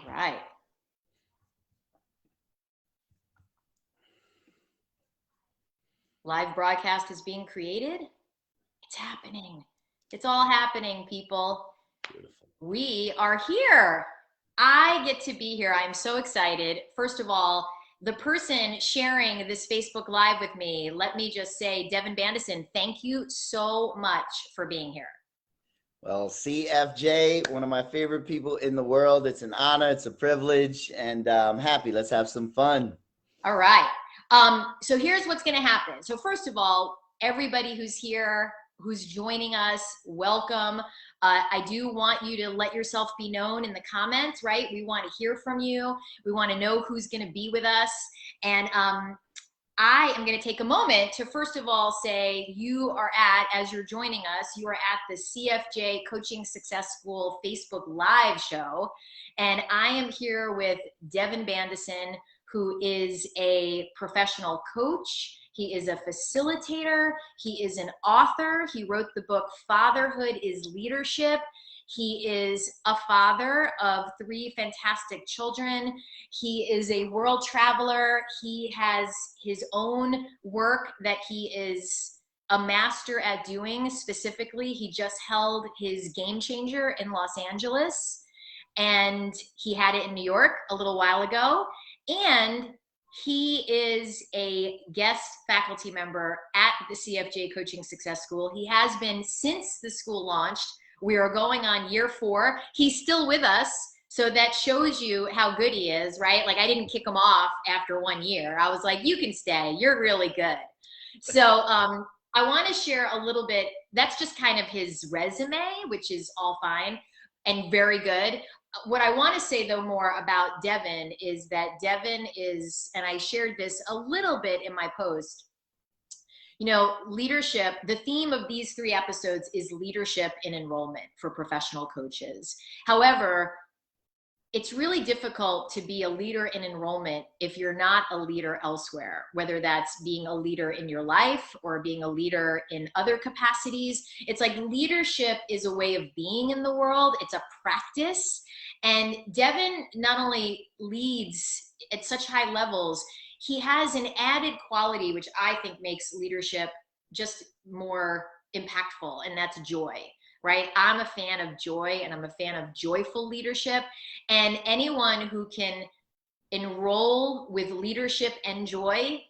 right. Live broadcast is being created. It's happening. It's all happening, people. Beautiful. We are here. I get to be here. I'm so excited. First of all, the person sharing this Facebook Live with me, let me just say, Devin Bandisen, thank you so much for being here. Well, CFJ, one of my favorite people in the world. It's an honor. It's a privilege. And I'm happy. Let's have some fun. All right. So here's what's going to happen. So first of all, everybody who's here, who's joining us, welcome. I do want you to let yourself be known in the comments, right? We want to hear from you. We want to know who's going to be with us. And I am going to take a moment to first of all say you are as you're joining us, you are at the CFJ Coaching Success School Facebook Live show. And I am here with Devin Bandisen, who is a professional coach. He is a facilitator. He is an author. He wrote the book, Fatherhood is Leadership. He is a father of 3 fantastic children. He is a world traveler. He has his own work that he is a master at doing. Specifically, he just held his Game Changer in Los Angeles, and he had it in New York a little while ago. And he is a guest faculty member at the CFJ Coaching Success School. He has been since the school launched. We are going on year 4. He's still with us, so that shows you how good he is, right? Like, I didn't kick him off after 1 year. I was like, you can stay. You're really good. So I want to share a little bit. That's just kind of his resume, which is all fine and very good. What I want to say, though, more about Devin is that Devin is, and I shared this a little bit in my post, you know, leadership, the theme of these 3 episodes is leadership in enrollment for professional coaches. However, it's really difficult to be a leader in enrollment if you're not a leader elsewhere, whether that's being a leader in your life or being a leader in other capacities. It's like leadership is a way of being in the world. It's a practice. And Devin not only leads at such high levels, he has an added quality, which I think makes leadership just more impactful, and that's joy, right? I'm a fan of joy, and I'm a fan of joyful leadership. And anyone who can enroll with leadership and joy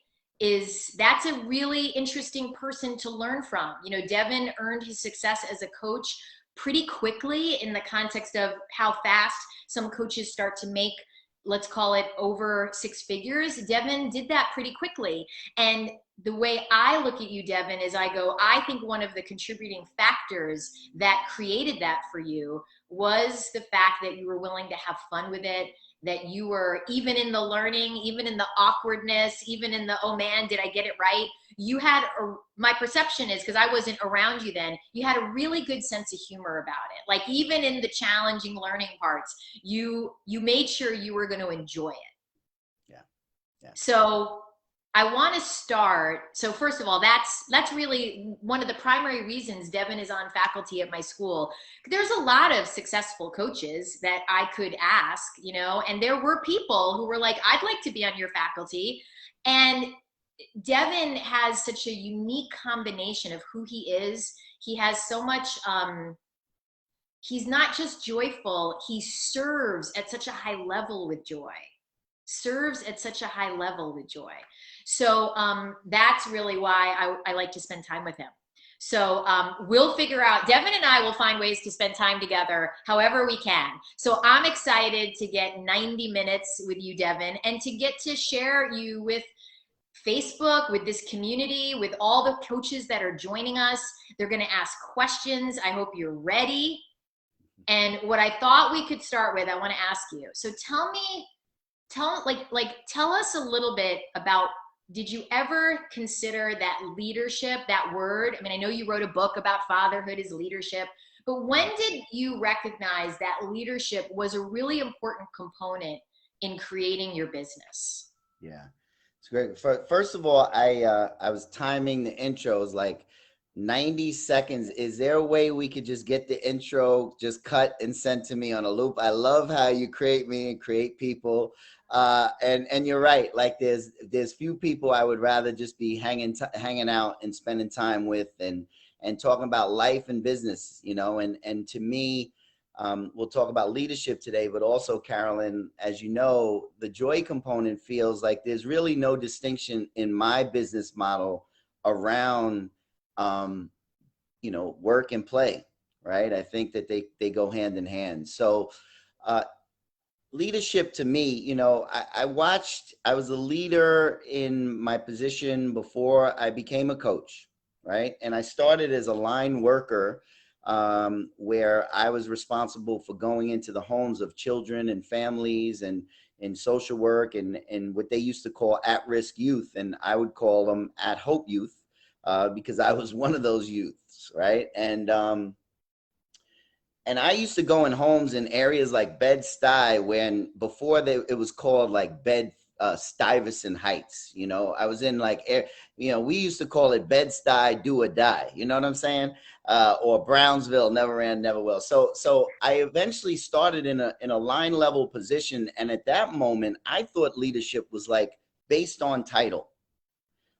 that's a really interesting person to learn from. You know, Devin earned his success as a coach pretty quickly in the context of how fast some coaches start to make, let's call it, over 6 figures. Devin did that pretty quickly. And the way I look at you, Devin, is I think one of the contributing factors that created that for you was the fact that you were willing to have fun with it, that you were, even in the learning, even in the awkwardness, even in the, oh man, did I get it right? You had, my perception is, because I wasn't around you then, you had a really good sense of humor about it. Like, even in the challenging learning parts, you made sure you were going to enjoy it. Yeah. So I want to start. So first of all, that's really one of the primary reasons Devin is on faculty at my school. There's a lot of successful coaches that I could ask, you know, and there were people who were like, I'd like to be on your faculty. And Devin has such a unique combination of who he is. He has so much, he's not just joyful, he serves at such a high level with joy. So that's really why I like to spend time with him. So we'll figure out, Devin and I will find ways to spend time together however we can. So I'm excited to get 90 minutes with you, Devin, and to get to share you with Facebook, with this community, with all the coaches that are joining us. They're going to ask questions. I hope you're ready. And what I thought we could start with, I want to ask you. So tell us a little bit about, did you ever consider that leadership, that word? I mean, I know you wrote a book about fatherhood as leadership, but when did you recognize that leadership was a really important component in creating your business? Yeah, it's great. First of all, I was timing the intros like 90 seconds. Is there a way we could just get the intro, just cut and sent to me on a loop? I love how you create me and create people. And you're right. Like there's few people I would rather just be hanging out and spending time with and talking about life and business, you know, and to me, we'll talk about leadership today, but also, Carolyn, as you know, the joy component feels like there's really no distinction in my business model around, you know, work and play, right? I think that they go hand in hand. So leadership to me, you know, I was a leader in my position before I became a coach, right? And I started as a line worker, where I was responsible for going into the homes of children and families and in social work and what they used to call at-risk youth. And I would call them at-hope youth, because I was one of those youths, right? And I used to go in homes in areas like Bed-Stuy, when before it was called like Stuyvesant Heights. You know, I was in like, you know, we used to call it Bed-Stuy, do or die. You know what I'm saying? Or Brownsville, never ran, never will. So I eventually started in a line level position, and at that moment, I thought leadership was like based on title.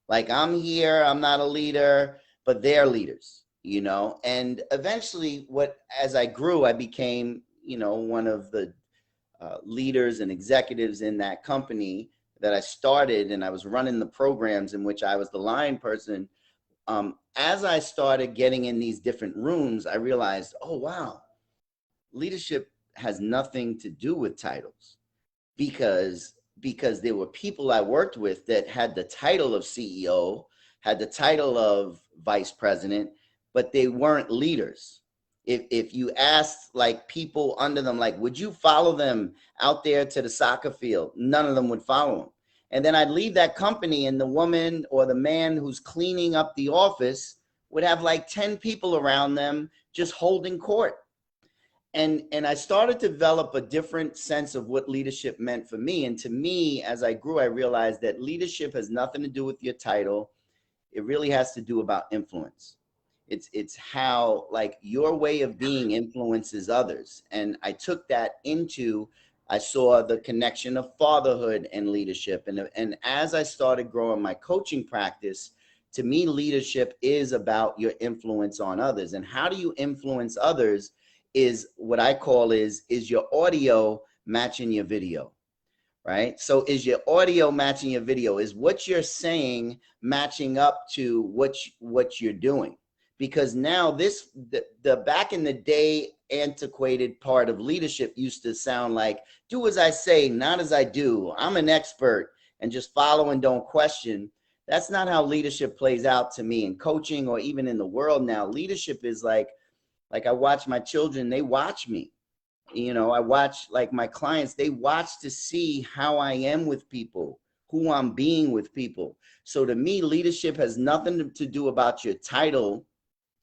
Like, I'm here, I'm not a leader, but they're leaders, you know? And eventually as I grew, I became, you know, one of the leaders and executives in that company that I started, and I was running the programs in which I was the line person. As I started getting in these different rooms, I realized, oh, wow, leadership has nothing to do with titles, because there were people I worked with that had the title of CEO, had the title of vice president, but they weren't leaders. If you asked like people under them, like, would you follow them out there to the soccer field? None of them would follow them. And then I'd leave that company, and the woman or the man who's cleaning up the office would have like 10 people around them just holding court. And I started to develop a different sense of what leadership meant for me. And to me, as I grew, I realized that leadership has nothing to do with your title. It really has to do about influence. It's how like your way of being influences others. And I took that into, I saw the connection of fatherhood and leadership. And as I started growing my coaching practice, to me, leadership is about your influence on others. And how do you influence others is what I call is your audio matching your video, right? So is your audio matching your video? Is what you're saying matching up to what you're doing? Because now the back in the day antiquated part of leadership used to sound like, do as I say, not as I do. I'm an expert, and just follow and don't question. That's not how leadership plays out to me in coaching or even in the world now. Leadership is like I watch my children, they watch me. You know, I watch like my clients, they watch to see how I am with people, who I'm being with people. So to me, leadership has nothing to do about your title.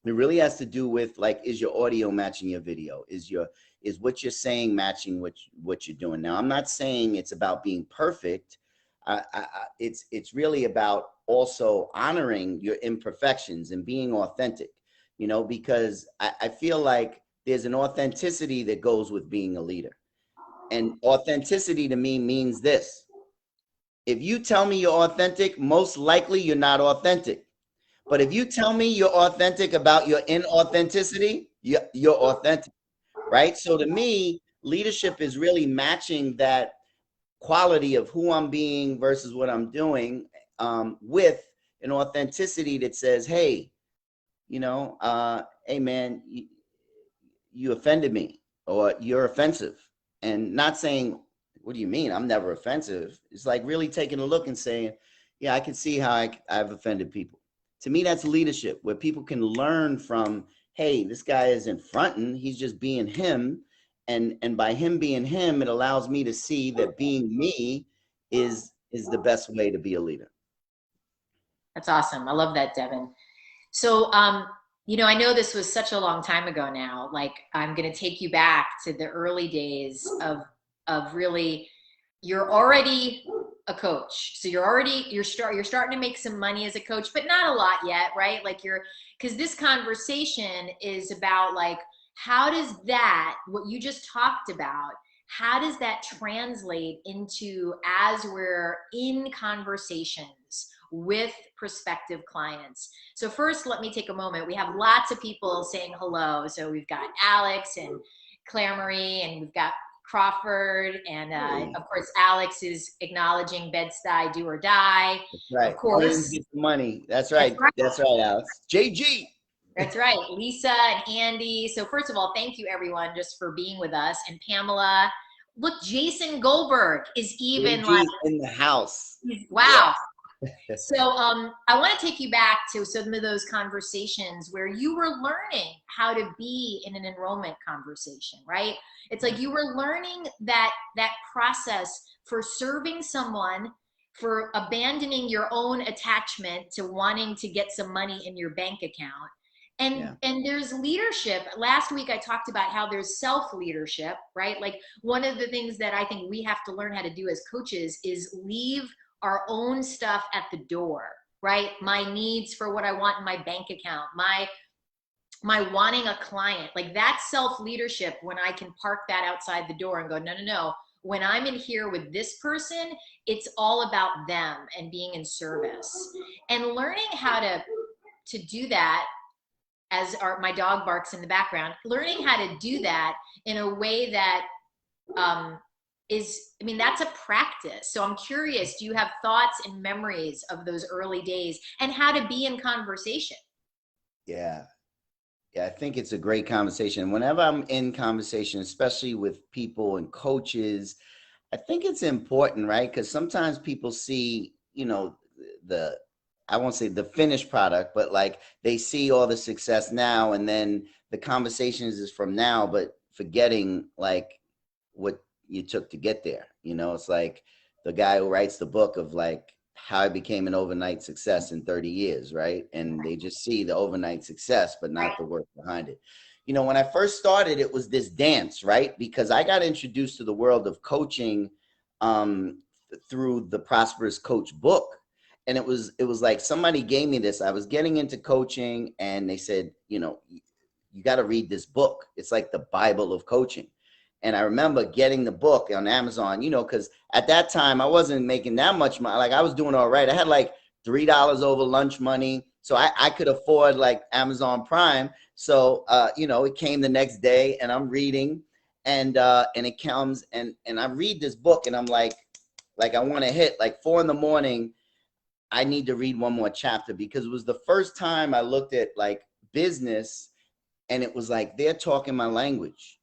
It really has to do with like, is your audio matching your video? Is what you're saying matching what you're doing? Now, I'm not saying it's about being perfect. It's really about also honoring your imperfections and being authentic, you know, because I feel like there's an authenticity that goes with being a leader. And authenticity to me means this: if you tell me you're authentic, most likely you're not authentic. But if you tell me you're authentic about your inauthenticity, you're authentic, right? So to me, leadership is really matching that quality of who I'm being versus what I'm doing, with an authenticity that says, hey, you know, hey man, you offended me, or you're offensive. And not saying, what do you mean? I'm never offensive. It's like really taking a look and saying, yeah, I can see how I've offended people. To me, that's leadership, where people can learn from, hey, this guy isn't fronting, he's just being him. And by him being him, it allows me to see that being me is the best way to be a leader. That's awesome. I love that, Devin. So, you know, I know this was such a long time ago now. Like, I'm going to take you back to the early days of really, you're already a coach. So you're starting to make some money as a coach, but not a lot yet, right? Like because this conversation is about like, how does that, what you just talked about, how does that translate into, as we're in conversations with prospective clients? So first, let me take a moment. We have lots of people saying hello. So we've got Alex and Claire Marie, and we've got Crawford, and of course, Alex is acknowledging Bed-Stuy, do or die. That's right. Of course. Get the money. That's right. That's right, Alex. JG. That's right. Lisa and Andy. So first of all, thank you everyone just for being with us. And Pamela, look, Jason Goldberg is even JG like in the house. Wow. So I want to take you back to some of those conversations where you were learning how to be in an enrollment conversation, right? It's like you were learning that process for serving someone, for abandoning your own attachment to wanting to get some money in your bank account. And there's leadership. Last week I talked about how there's self-leadership, right? Like one of the things that I think we have to learn how to do as coaches is leave our own stuff at the door, right? My needs for what I want in my bank account, my wanting a client, like that's self-leadership, when I can park that outside the door and go, no. When I'm in here with this person, it's all about them and being in service. And learning how to do that, as my dog barks in the background, learning how to do that in a way that that's a practice. So I'm curious, do you have thoughts and memories of those early days and how to be in conversation? Yeah, I think it's a great conversation. Whenever I'm in conversation, especially with people and coaches, I think it's important, right? Because sometimes people see, I won't say the finished product, but like they see all the success now, and then the conversations is from now, but forgetting like what you took to get there. It's like the guy who writes the book of like how I became an overnight success in 30 years, right? And they just see the overnight success, but not the work behind it. When I first started, it was this dance, right? Because I got introduced to the world of coaching through the Prosperous Coach book. And it was like somebody gave me this. I was getting into coaching and they said, you got to read this book. It's like the Bible of coaching. And I remember getting the book on Amazon, because at that time I wasn't making that much money. Like I was doing all right. I had like $3 over lunch money. So I could afford like Amazon Prime. So, it came the next day and I'm reading and it comes and I read this book and I'm like I want to hit like 4 a.m. I need to read one more chapter, because it was the first time I looked at like business and it was like they're talking my language.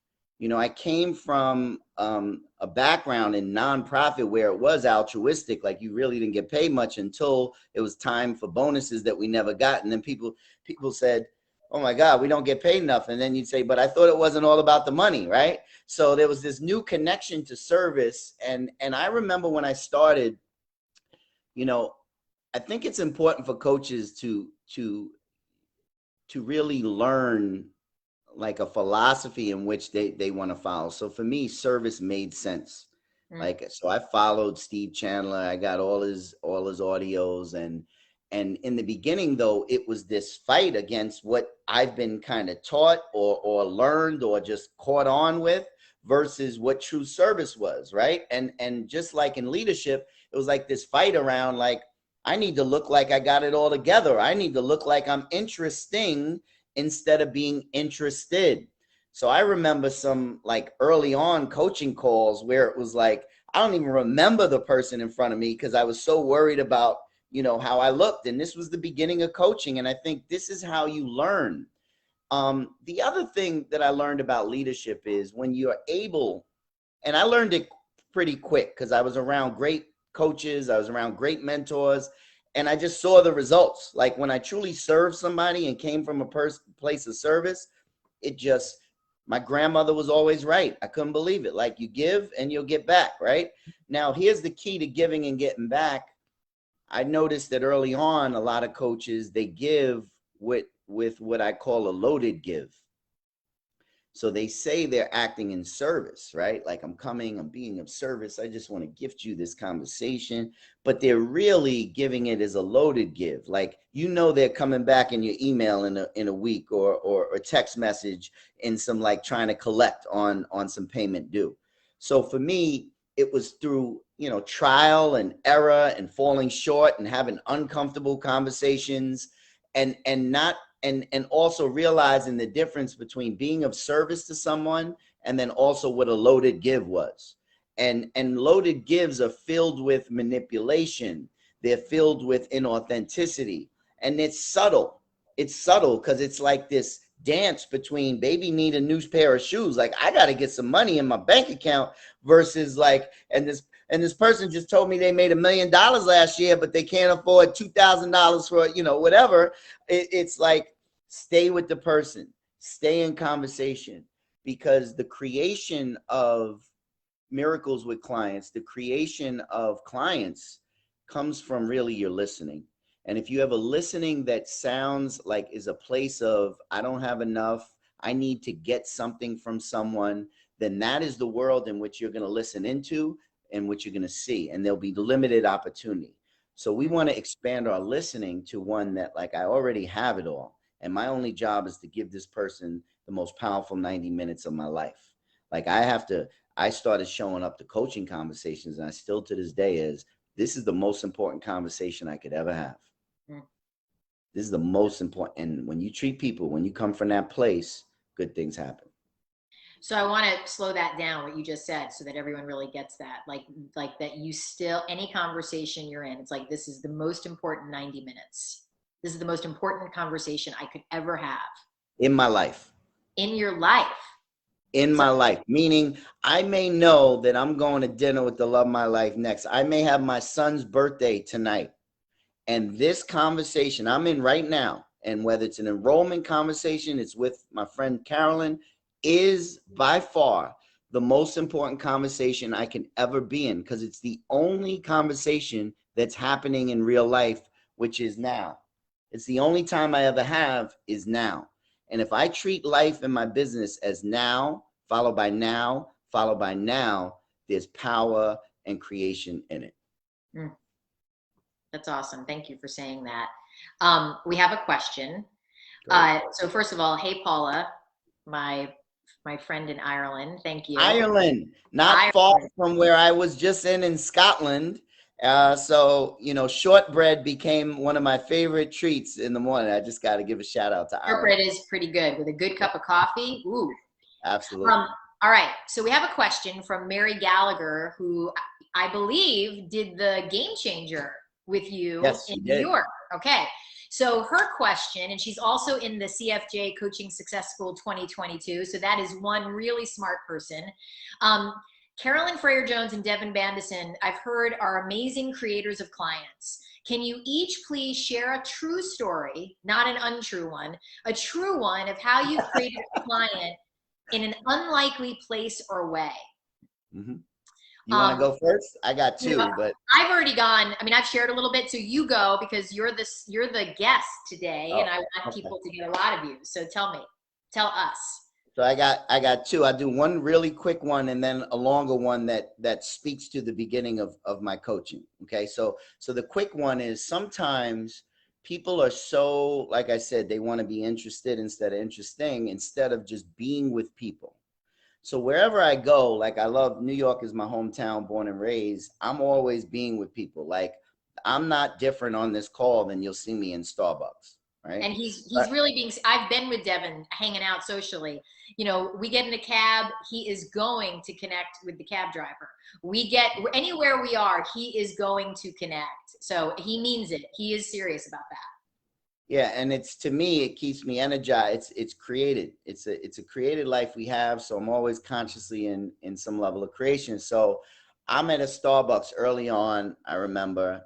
I came from a background in nonprofit where it was altruistic. Like you really didn't get paid much until it was time for bonuses that we never got. And then people said, oh my God, we don't get paid enough. And then you'd say, but I thought it wasn't all about the money, right? So there was this new connection to service. And I remember when I started, I think it's important for coaches to really learn like a philosophy in which they want to follow. So for me, service made sense. So I followed Steve Chandler. I got all his audios, and in the beginning though, it was this fight against what I've been kind of taught or learned or just caught on with versus what true service was, right? And just like in leadership, it was like this fight around like, I need to look like I got it all together. I need to look like I'm interesting instead of being interested. So I remember some like early on coaching calls where it was like, I don't even remember the person in front of me because I was so worried about, how I looked. And this was the beginning of coaching. And I think this is how you learn. The other thing that I learned about leadership is when you're able, and I learned it pretty quick because I was around great coaches, I was around great mentors, and I just saw the results. Like when I truly served somebody and came from a place of service, my grandmother was always right. I couldn't believe it. Like you give and you'll get back, right? Now, here's the key to giving and getting back. I noticed that early on, a lot of coaches, they give with what I call a loaded give. So they say they're acting in service, right? Like, I'm coming, I'm being of service. I just want to gift you this conversation. But they're really giving it as a loaded give. Like, they're coming back in your email in a week, or a text message in some, like, trying to collect on some payment due. So for me, it was through, trial and error and falling short and having uncomfortable conversations, and also realizing the difference between being of service to someone and then also what a loaded give was. And loaded gives are filled with manipulation. They're filled with inauthenticity, and it's subtle. It's subtle because it's like this dance between, baby need a new pair of shoes, like, I got to get some money in my bank account, versus like, and this person just told me they made $1 million last year, but they can't afford $2,000 for, whatever. It's like, stay with the person, stay in conversation, because the creation of miracles with clients, the creation of clients, comes from really your listening. And if you have a listening that sounds like is a place of, I don't have enough, I need to get something from someone, then that is the world in which you're going to listen into and which you're going to see. And there'll be limited opportunity. So we want to expand our listening to one that, like, I already have it all. And my only job is to give this person the most powerful 90 minutes of my life. Like, I started showing up to coaching conversations, and I still to this day this is the most important conversation I could ever have. This is the most important. And when you treat people, when you come from that place, good things happen. So I want to slow that down, what you just said, so that everyone really gets that. Like that you still, any conversation you're in, it's like, this is the most important 90 minutes. This is the most important conversation I could ever have. In my life. In your life. In my life, meaning I may know that I'm going to dinner with the love of my life next. I may have my son's birthday tonight. And this conversation I'm in right now, and whether it's an enrollment conversation, it's with my friend Carolyn, is by far the most important conversation I can ever be in, because it's the only conversation that's happening in real life, which is now. It's the only time I ever have is now. And if I treat life and my business as now, followed by now, followed by now, there's power and creation in it. That's awesome. Thank you for saying that. We have a question. So first of all, hey, Paula, my friend in Ireland. Thank you. Ireland, not far from where I was just in Scotland. So, shortbread became one of my favorite treats in the morning. I just got to give a shout out to Ireland. Shortbread is pretty good with a good cup of coffee. Ooh. Absolutely. All right. So we have a question from Mary Gallagher, who I believe did the Game Changer with you in New York. Okay. So her question, and she's also in the CFJ Coaching Success School 2022. So that is one really smart person. Carolyn Freyer-Jones and Devin Bandisen, I've heard, are amazing creators of clients. Can you each please share a true story, not an untrue one, a true one of how you created a client in an unlikely place or way? Mm-hmm. You want to go first? I got two, but I've already gone. I mean, I've shared a little bit, so you go, because you're the guest today, and I want people to get a lot of you. So tell us. So I got two. I do one really quick one, and then a longer one that speaks to the beginning of my coaching. Okay, so the quick one is, sometimes people are so, like I said, they want to be interested instead of interesting, instead of just being with people. So wherever I go, like, I love New York is my hometown, born and raised. I'm always being with people. Like, I'm not different on this call than you'll see me in Starbucks, right? And he's really being, I've been with Devin hanging out socially. We get in a cab, he is going to connect with the cab driver. We get anywhere we are, he is going to connect. So he means it. He is serious about that. Yeah, and to me, it keeps me energized. It's created. It's a created life we have. So I'm always consciously in some level of creation. So I'm at a Starbucks early on, I remember,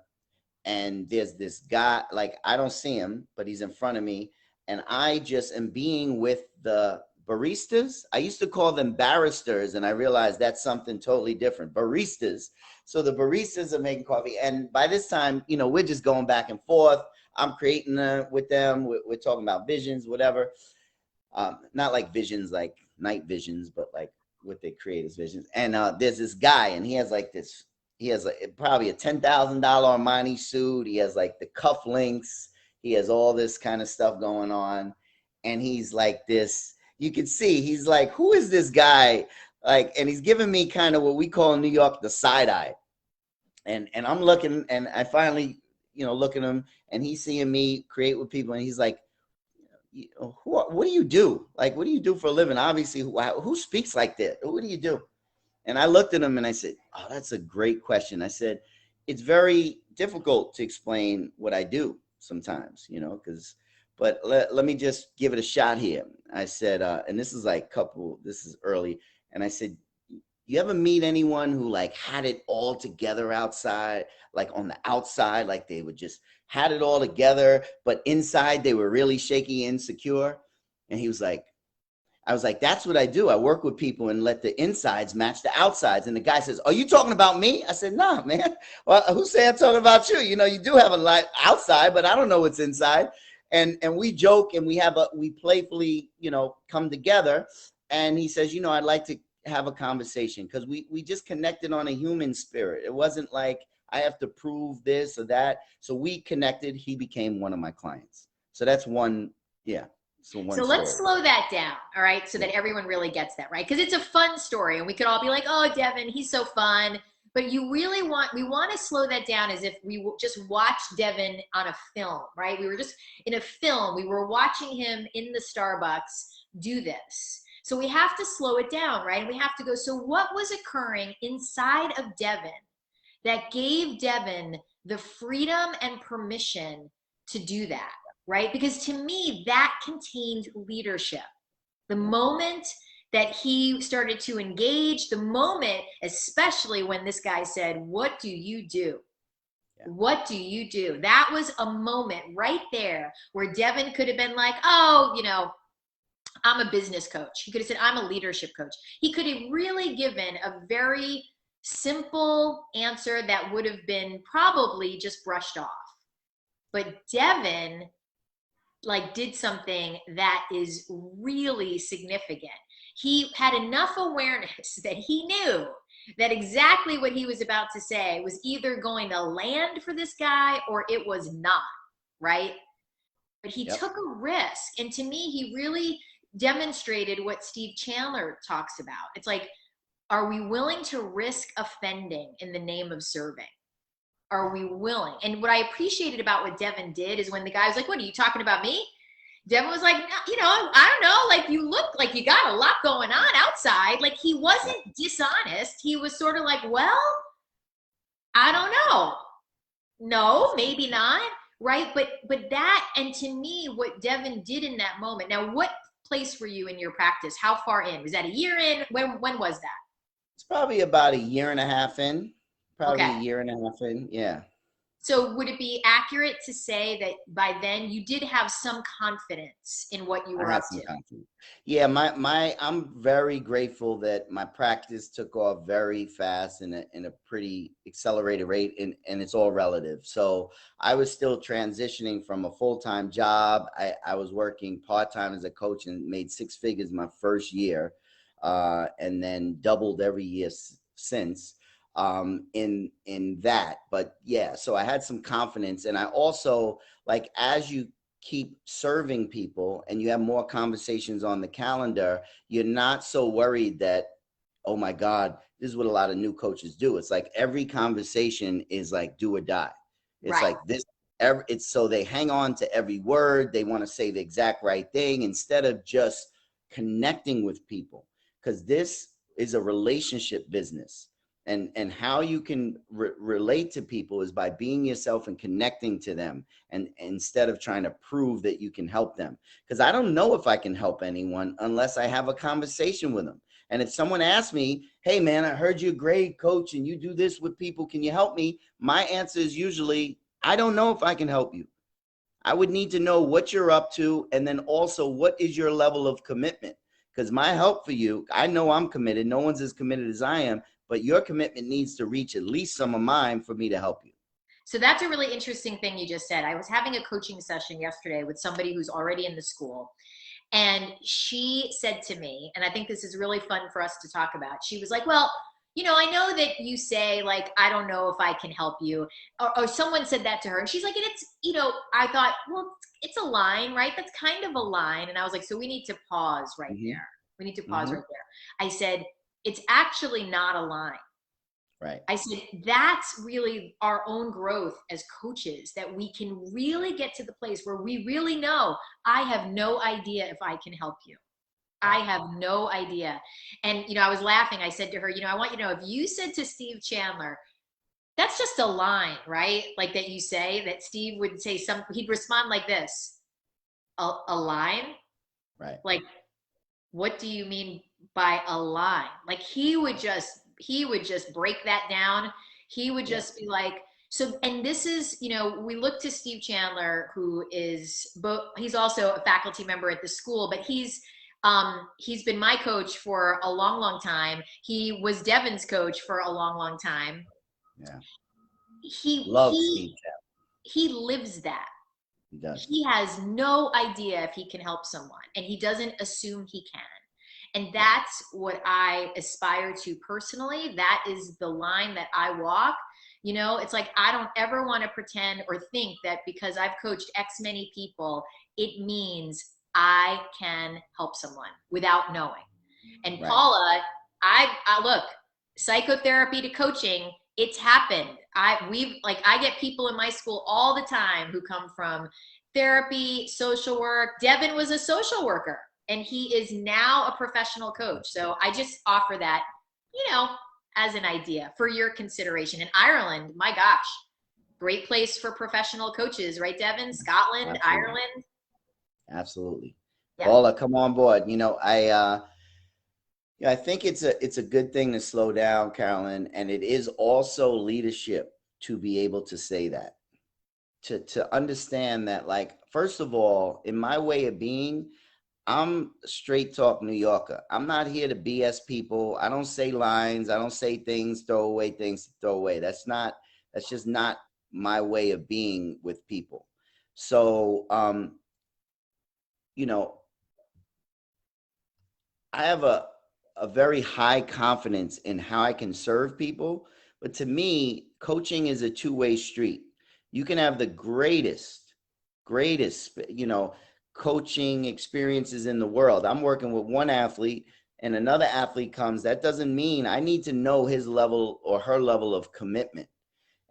and there's this guy, like, I don't see him, but he's in front of me, and I just am being with the baristas. I used to call them barristers, and I realized that's something totally different. Baristas. So the baristas are making coffee, and by this time, we're just going back and forth. I'm creating with them. We're talking about visions, whatever. Not like visions, like night visions, but like with their creators visions. And there's this guy, and he has like this, he has probably a $10,000 Armani suit. He has like the cufflinks. He has all this kind of stuff going on. And he's like this, you can see, he's like, who is this guy? Like, and he's giving me kind of what we call in New York, the side eye. And I'm looking, and I finally, look at him, and he's seeing me create with people. And he's like, what do you do? Like, what do you do for a living? Obviously, who speaks like that? What do you do? And I looked at him and I said, oh, that's a great question. I said, it's very difficult to explain what I do sometimes, but let me just give it a shot here. I said, and this is this is early. And I said, you ever meet anyone who like had it all together outside, like on the outside, like they would just had it all together, but inside they were really shaky, insecure? And he was like, I was like, that's what I do. I work with people and let the insides match the outsides. And the guy says, are you talking about me? I said, nah, man. Well, who said I'm talking about you? You do have a light outside, but I don't know what's inside. And we joke and we playfully, come together. And he says, I'd like to have a conversation, because we just connected on a human spirit. It wasn't like I have to prove this or that. So we connected. He became one of my clients. So that's one. Yeah. So let's slow that down, all right, so that everyone really gets that, right? Because it's a fun story, and we could all be like, oh, Devin, he's so fun. But we want to slow that down as if we just watched Devin on a film, right? We were just in a film. We were watching him in the Starbucks do this. So we have to slow it down, right? And we have to go, so what was occurring inside of Devin that gave Devin the freedom and permission to do that? Right? Because to me, that contained leadership. The moment that he started to engage, the moment, especially when this guy said, what do you do? Yeah. What do you do? That was a moment right there where Devin could have been like, oh, I'm a business coach. He could have said, I'm a leadership coach. He could have really given a very simple answer that would have been probably just brushed off. But Devin did something that is really significant. He had enough awareness that he knew that exactly what he was about to say was either going to land for this guy or it was not, right? But he took a risk. And to me, he really demonstrated what Steve Chandler talks about. It's like, are we willing to risk offending in the name of serving? Are we willing? And what I appreciated about what Devin did is when the guy was like, what, are you talking about me? Devin was like, I don't know. Like, you look like you got a lot going on outside. Like, he wasn't dishonest. He was sort of like, well, I don't know. No, maybe not. Right. But that, and to me, what Devin did in that moment. Now, what place were you in your practice? How far in? Was that a year in? When was that? It's probably about a year and a half in. Probably a year and a half in, yeah. So would it be accurate to say that by then you did have some confidence in what you were up to? Yeah, I'm very grateful that my practice took off very fast in a pretty accelerated rate, and it's all relative. So I was still transitioning from a full-time job. I was working part-time as a coach and made 6 figures my first year, and then doubled every year since. In that. But yeah, so I had some confidence, and I also, like, as you keep serving people and you have more conversations on the calendar, you're not so worried that, oh my God, this is what a lot of new coaches do. It's like every conversation is like do or die. It's right. Like this, it's so they hang on to every word. They want to say the exact right thing instead of just connecting with people, because this is a relationship business. And how you can relate to people is by being yourself and connecting to them, and instead of trying to prove that you can help them. Because I don't know if I can help anyone unless I have a conversation with them. And if someone asks me, hey man, I heard you're a great coach and you do this with people, can you help me? My answer is usually, I don't know if I can help you. I would need to know what you're up to, and then also what is your level of commitment? Because my help for you, I know I'm committed. No one's as committed as I am. But your commitment needs to reach at least some of mine for me to help you. So that's a really interesting thing you just said. I was having a coaching session yesterday with somebody who's already in the school. And she said to me, and I think this is really fun for us to talk about. She was like, well, you know, I know that you say like, I don't know if I can help you, or someone said that to her. And she's like, and it's, you know, I thought, well, it's a line, right? That's kind of a line. And I was like, so we need to pause right Mm-hmm. there. We need to pause Mm-hmm. right there. I said, it's actually not a line. Right. I said, that's really our own growth as coaches, that we can really get to the place where we really know, I have no idea if I can help you. I have no idea. And, you know, I was laughing. I said to her, you know, I want you to know, if you said to Steve Chandler, that's just a line, right? Like that you say, that Steve would say something, he'd respond like this, a line? Right. Like, what do you mean by a line? Like he would just break that down. He would just be like, so, and this is, you know, we look to Steve Chandler, who is both, he's also a faculty member at the school, but he's been my coach for a long, long time. He was Devin's coach for a long, long time. Yeah. He Love Steve Chandler. he lives that. He does. He has no idea if he can help someone, and he doesn't assume he can. And that's what I aspire to personally. That is the line that I walk. You know, it's like, I don't ever want to pretend or think that because I've coached X many people, it means I can help someone without knowing. And Right. Paula, I look, psychotherapy to coaching, it's happened. I get people in my school all the time who come from therapy, social work. Devin was a social worker, and he is now a professional coach. So I just offer that, you know, as an idea for your consideration. In Ireland, my gosh, great place for professional coaches, right, Devin? Scotland, Absolutely. Ireland. Absolutely. Yeah. Paula, come on board. You know, I think it's a good thing to slow down, Carolyn, and it is also leadership to be able to say that, to understand that, like, first of all, in my way of being, I'm straight talk New Yorker. I'm not here to BS people. I don't say lines. I don't say things, throw away things to throw away. That's just not my way of being with people. So, you know, I have a very high confidence in how I can serve people. But to me, coaching is a two-way street. You can have the greatest, you know, coaching experiences in the world. I'm working with one athlete and another athlete comes. That doesn't mean I need to know his level or her level of commitment.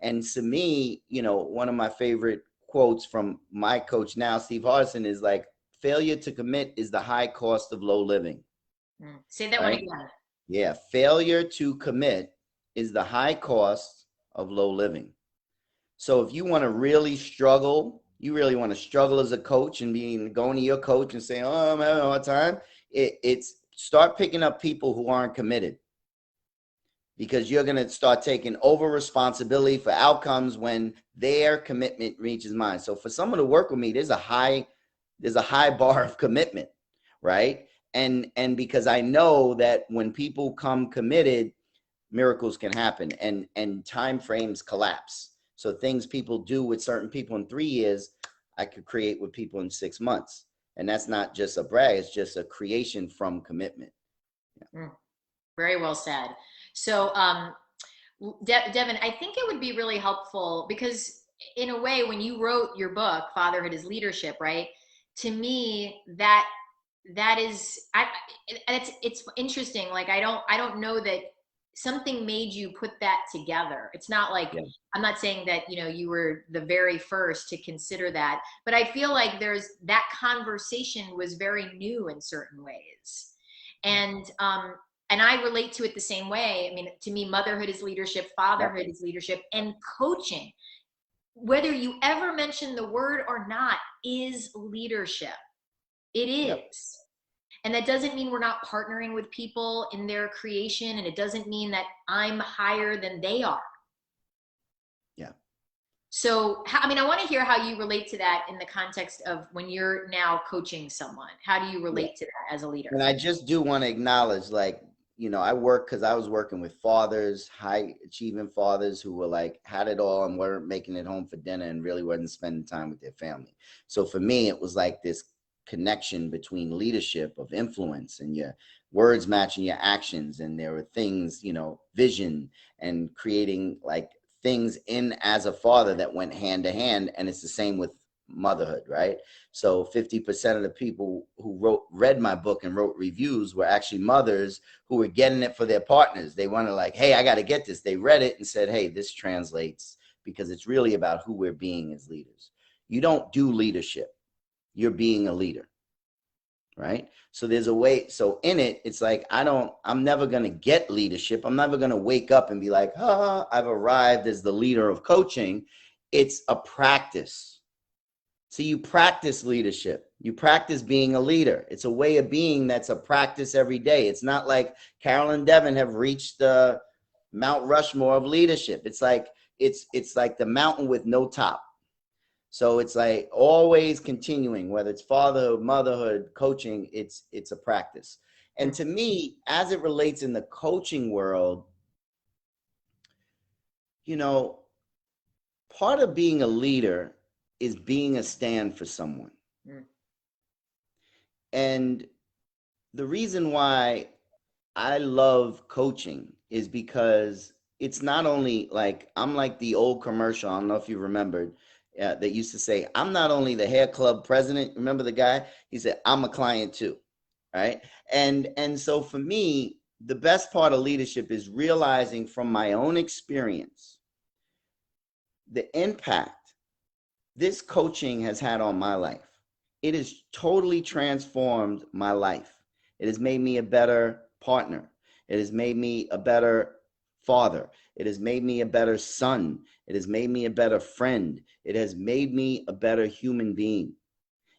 And to me, you know, one of my favorite quotes from my coach now, Steve Hardison, is like, failure to commit is the high cost of low living. Say that one again. Yeah. Failure to commit is the high cost of low living. So if you want to really struggle, you really want to struggle as a coach and going to your coach and saying, oh, I'm having a hard time. It's start picking up people who aren't committed, because you're going to start taking over responsibility for outcomes when their commitment reaches mine. So for someone to work with me, there's a high bar of commitment, right? And because I know that when people come committed, miracles can happen and time frames collapse. So things people do with certain people in 3 years, I could create with people in 6 months. And that's not just a brag, it's just a creation from commitment. Yeah. Very well said. So, Devin, I think it would be really helpful because in a way, when you wrote your book, Fatherhood is Leadership, right? To me, it's interesting. Like, I don't know that something made you put that together. It's not like, I'm not saying that, you know, you were the very first to consider that, but I feel like that conversation was very new in certain ways. And I relate to it the same way. I mean, to me, motherhood is leadership, fatherhood is leadership, and coaching, whether you ever mention the word or not, is leadership. It is. And that doesn't mean we're not partnering with people in their creation. And it doesn't mean that I'm higher than they are. Yeah. So, I mean, I want to hear how you relate to that in the context of when you're now coaching someone. How do you relate to that as a leader? And I just do want to acknowledge, like, you know, I was working with fathers, high achieving fathers who were like, had it all and weren't making it home for dinner and really wasn't spending time with their family. So for me, it was like this connection between leadership of influence and your words matching your actions. And there were things, you know, vision and creating like things in as a father that went hand to hand. And it's the same with motherhood, right? So 50% of the people who read my book and wrote reviews were actually mothers who were getting it for their partners. They wanted like, hey, I got to get this. They read it and said, hey, this translates, because it's really about who we're being as leaders. You don't do leadership. You're being a leader, right? So there's a way. So in it, it's like, I'm never going to get leadership. I'm never going to wake up and be like, I've arrived as the leader of coaching. It's a practice. So you practice leadership. You practice being a leader. It's a way of being that's a practice every day. It's not like Carol and Devin have reached the Mount Rushmore of leadership. It's like the mountain with no top. So it's like always continuing, whether it's fatherhood, motherhood, coaching, it's a practice. And to me, as it relates in the coaching world, you know, part of being a leader is being a stand for someone. And the reason why I love coaching is because it's not only like, I'm like the old commercial, I don't know if you remembered, that used to say, I'm not only the hair club president. Remember the guy? He said, I'm a client too, right? And so for me, the best part of leadership is realizing from my own experience the impact this coaching has had on my life. It has totally transformed my life. It has made me a better partner. It has made me a better father. It has made me a better son. It has made me a better friend. It has made me a better human being.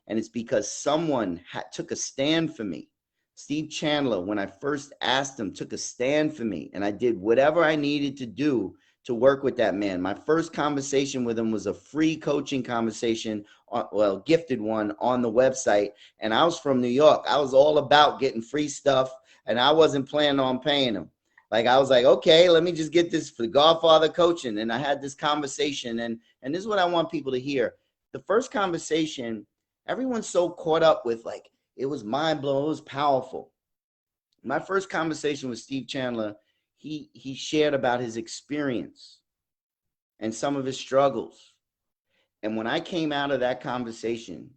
And it's because someone took a stand for me. Steve Chandler, when I first asked him, took a stand for me. And I did whatever I needed to do to work with that man. My first conversation with him was a free coaching conversation, gifted one on the website. And I was from New York. I was all about getting free stuff, and I wasn't planning on paying him. Like, I was like, okay, let me just get this for Godfather coaching. And I had this conversation, and this is what I want people to hear. The first conversation, everyone's so caught up with like, it was mind blowing, it was powerful. My first conversation with Steve Chandler, he shared about his experience and some of his struggles. And when I came out of that conversation,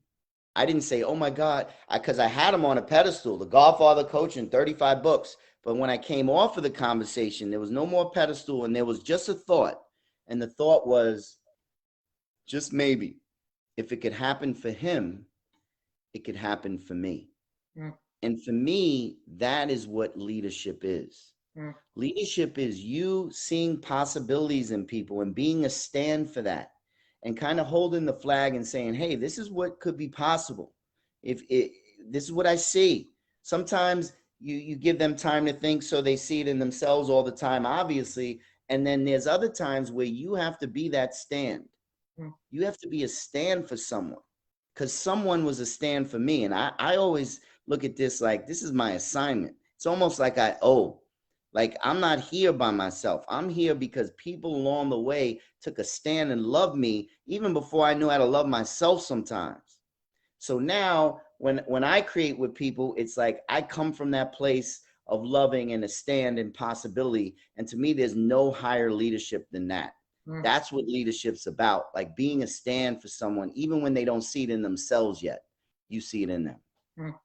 I didn't say, oh my God, because I had him on a pedestal, the Godfather coach and 35 books. But when I came off of the conversation, there was no more pedestal, and there was just a thought. And the thought was, just maybe, if it could happen for him, it could happen for me. And for me, that is what leadership is. Leadership is you seeing possibilities in people and being a stand for that, and kind of holding the flag and saying, hey, this is what could be possible. This is what I see. Sometimes you give them time to think, so they see it in themselves all the time, obviously. And then there's other times where you have to be that stand. You have to be a stand for someone, because someone was a stand for me. And I always look at this like, this is my assignment. It's almost like I owe. Like, I'm not here by myself. I'm here because people along the way took a stand and loved me even before I knew how to love myself sometimes. So now when I create with people, it's like I come from that place of loving and a stand and possibility. And to me, there's no higher leadership than that. That's what leadership's about, like being a stand for someone, even when they don't see it in themselves yet. You see it in them.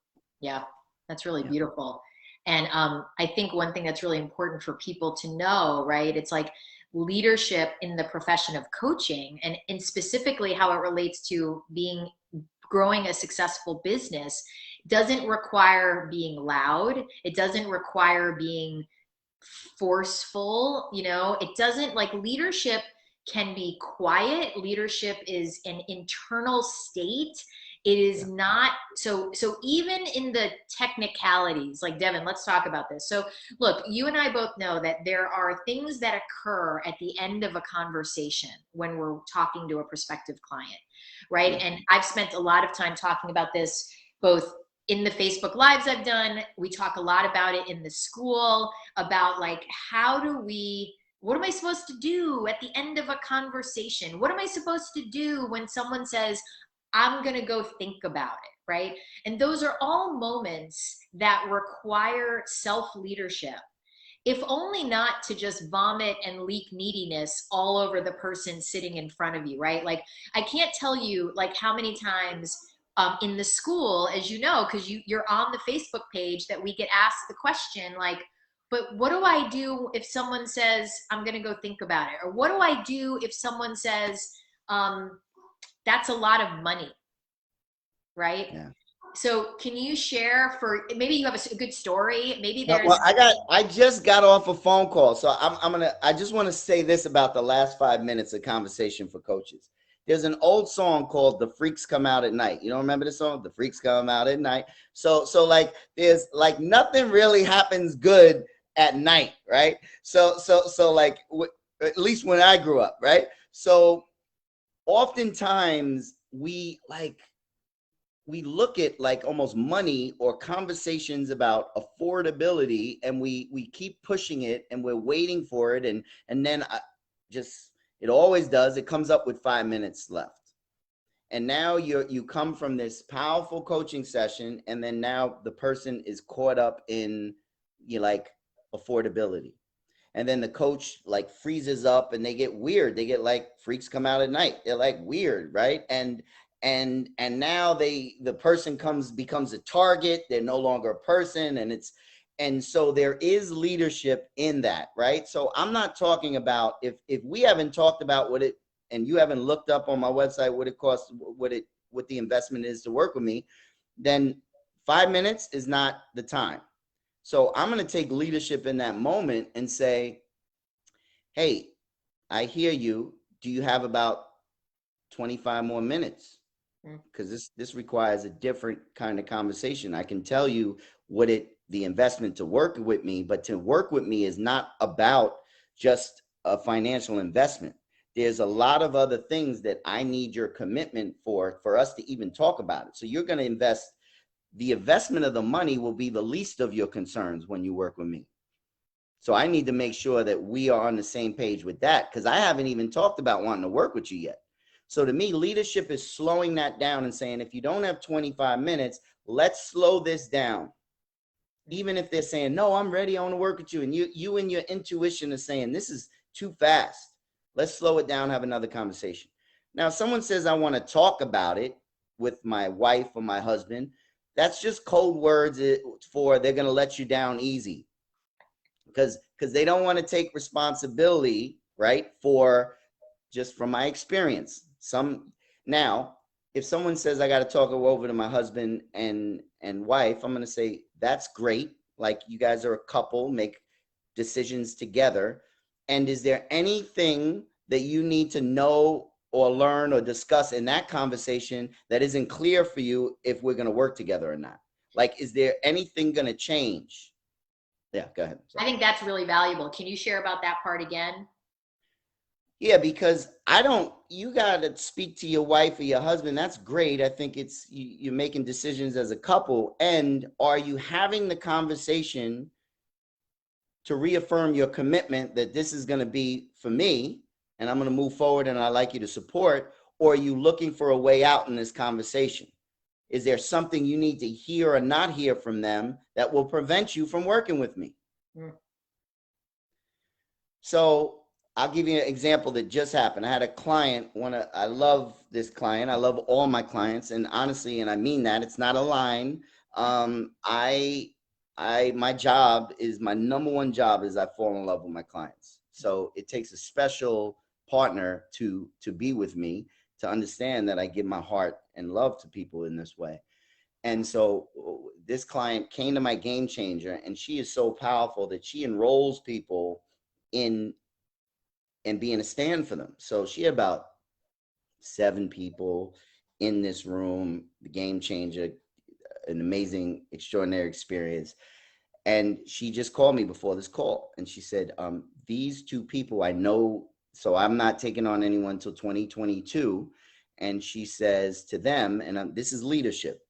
Yeah, that's really beautiful. And I think one thing that's really important for people to know, right? It's like leadership in the profession of coaching, and specifically how it relates to growing a successful business, doesn't require being loud. It doesn't require being forceful. You know, it doesn't, like, leadership can be quiet. Leadership is an internal state. It is not so even in the technicalities, like, Devin, let's talk about this. So look, you and I both know that there are things that occur at the end of a conversation when we're talking to a prospective client, right? And I've spent a lot of time talking about this, both in the Facebook Lives I've done. We talk a lot about it in the school, about like, what am I supposed to do at the end of a conversation? What am I supposed to do when someone says, I'm going to go think about it, right? And those are all moments that require self-leadership, if only not to just vomit and leak neediness all over the person sitting in front of you, right? Like, I can't tell you like how many times in the school, as you know, because you're on the Facebook page, that we get asked the question like, but what do I do if someone says, I'm going to go think about it? Or what do I do if someone says, that's a lot of money, right? Yeah. So can you share, for maybe you have a good story, maybe there's Well, I just got off a phone call, so I just want to say this about the last 5 minutes of conversation for coaches. There's an old song called "The Freaks Come Out at Night." You don't remember the song? The freaks come out at night. So like there's like nothing really happens good at night, right? So like at least when I grew up, right? So oftentimes we look at like almost money or conversations about affordability, and we keep pushing it, and we're waiting for it, and then it always does, it comes up with 5 minutes left, and now you come from this powerful coaching session, and then now the person is caught up in like affordability, and then the coach like freezes up, and they get weird, they get like freaks come out at night, they're like weird, right? And now the person becomes a target, they're no longer a person, and so there is leadership in that, right? So I'm not talking about, if we haven't talked about what it, and you haven't looked up on my website what it costs, what the investment is to work with me, then 5 minutes is not the time. So I'm going to take leadership in that moment and say, hey, I hear you, do you have about 25 more minutes? Because this requires a different kind of conversation. I can tell you what the investment to work with me, but to work with me is not about just a financial investment. There's a lot of other things that I need your commitment for us to even talk about it. So you're going to invest, the investment of the money will be the least of your concerns when you work with me. So I need to make sure that we are on the same page with that, because I haven't even talked about wanting to work with you yet. So to me, leadership is slowing that down and saying, if you don't have 25 minutes, let's slow this down. Even if they're saying, no, I'm ready, I want to work with you. And you and your intuition are saying, this is too fast. Let's slow it down, have another conversation. Now, if someone says, I want to talk about it with my wife or my husband, that's just code words for they're going to let you down easy. Because they don't want to take responsibility, right, for, just from my experience. Now, if someone says I got to talk over to my husband and wife, I'm going to say, that's great. Like, you guys are a couple, make decisions together. And is there anything that you need to know or learn or discuss in that conversation that isn't clear for you if we're going to work together or not? Like, is there anything going to change? Yeah, go ahead. I think that's really valuable. Can you share about that part again? Yeah, because you got to speak to your wife or your husband. That's great. I think you're making decisions as a couple. And are you having the conversation to reaffirm your commitment that this is going to be for me and I'm going to move forward and I'd like you to support? Or are you looking for a way out in this conversation? Is there something you need to hear or not hear from them that will prevent you from working with me? So I'll give you an example that just happened. I had a client, I love this client. I love all my clients. And honestly, and I mean that, it's not a line. My job is, my number one job is I fall in love with my clients. So it takes a special partner to be with me, to understand that I give my heart and love to people in this way. And so this client came to my Game Changer, and she is so powerful that she enrolls people in being a stand for them. So she had about 7 people in this room, the Game Changer, an amazing, extraordinary experience. And she just called me before this call, and she said, these 2 people I know, so I'm not taking on anyone until 2022. And she says to them, and this is leadership,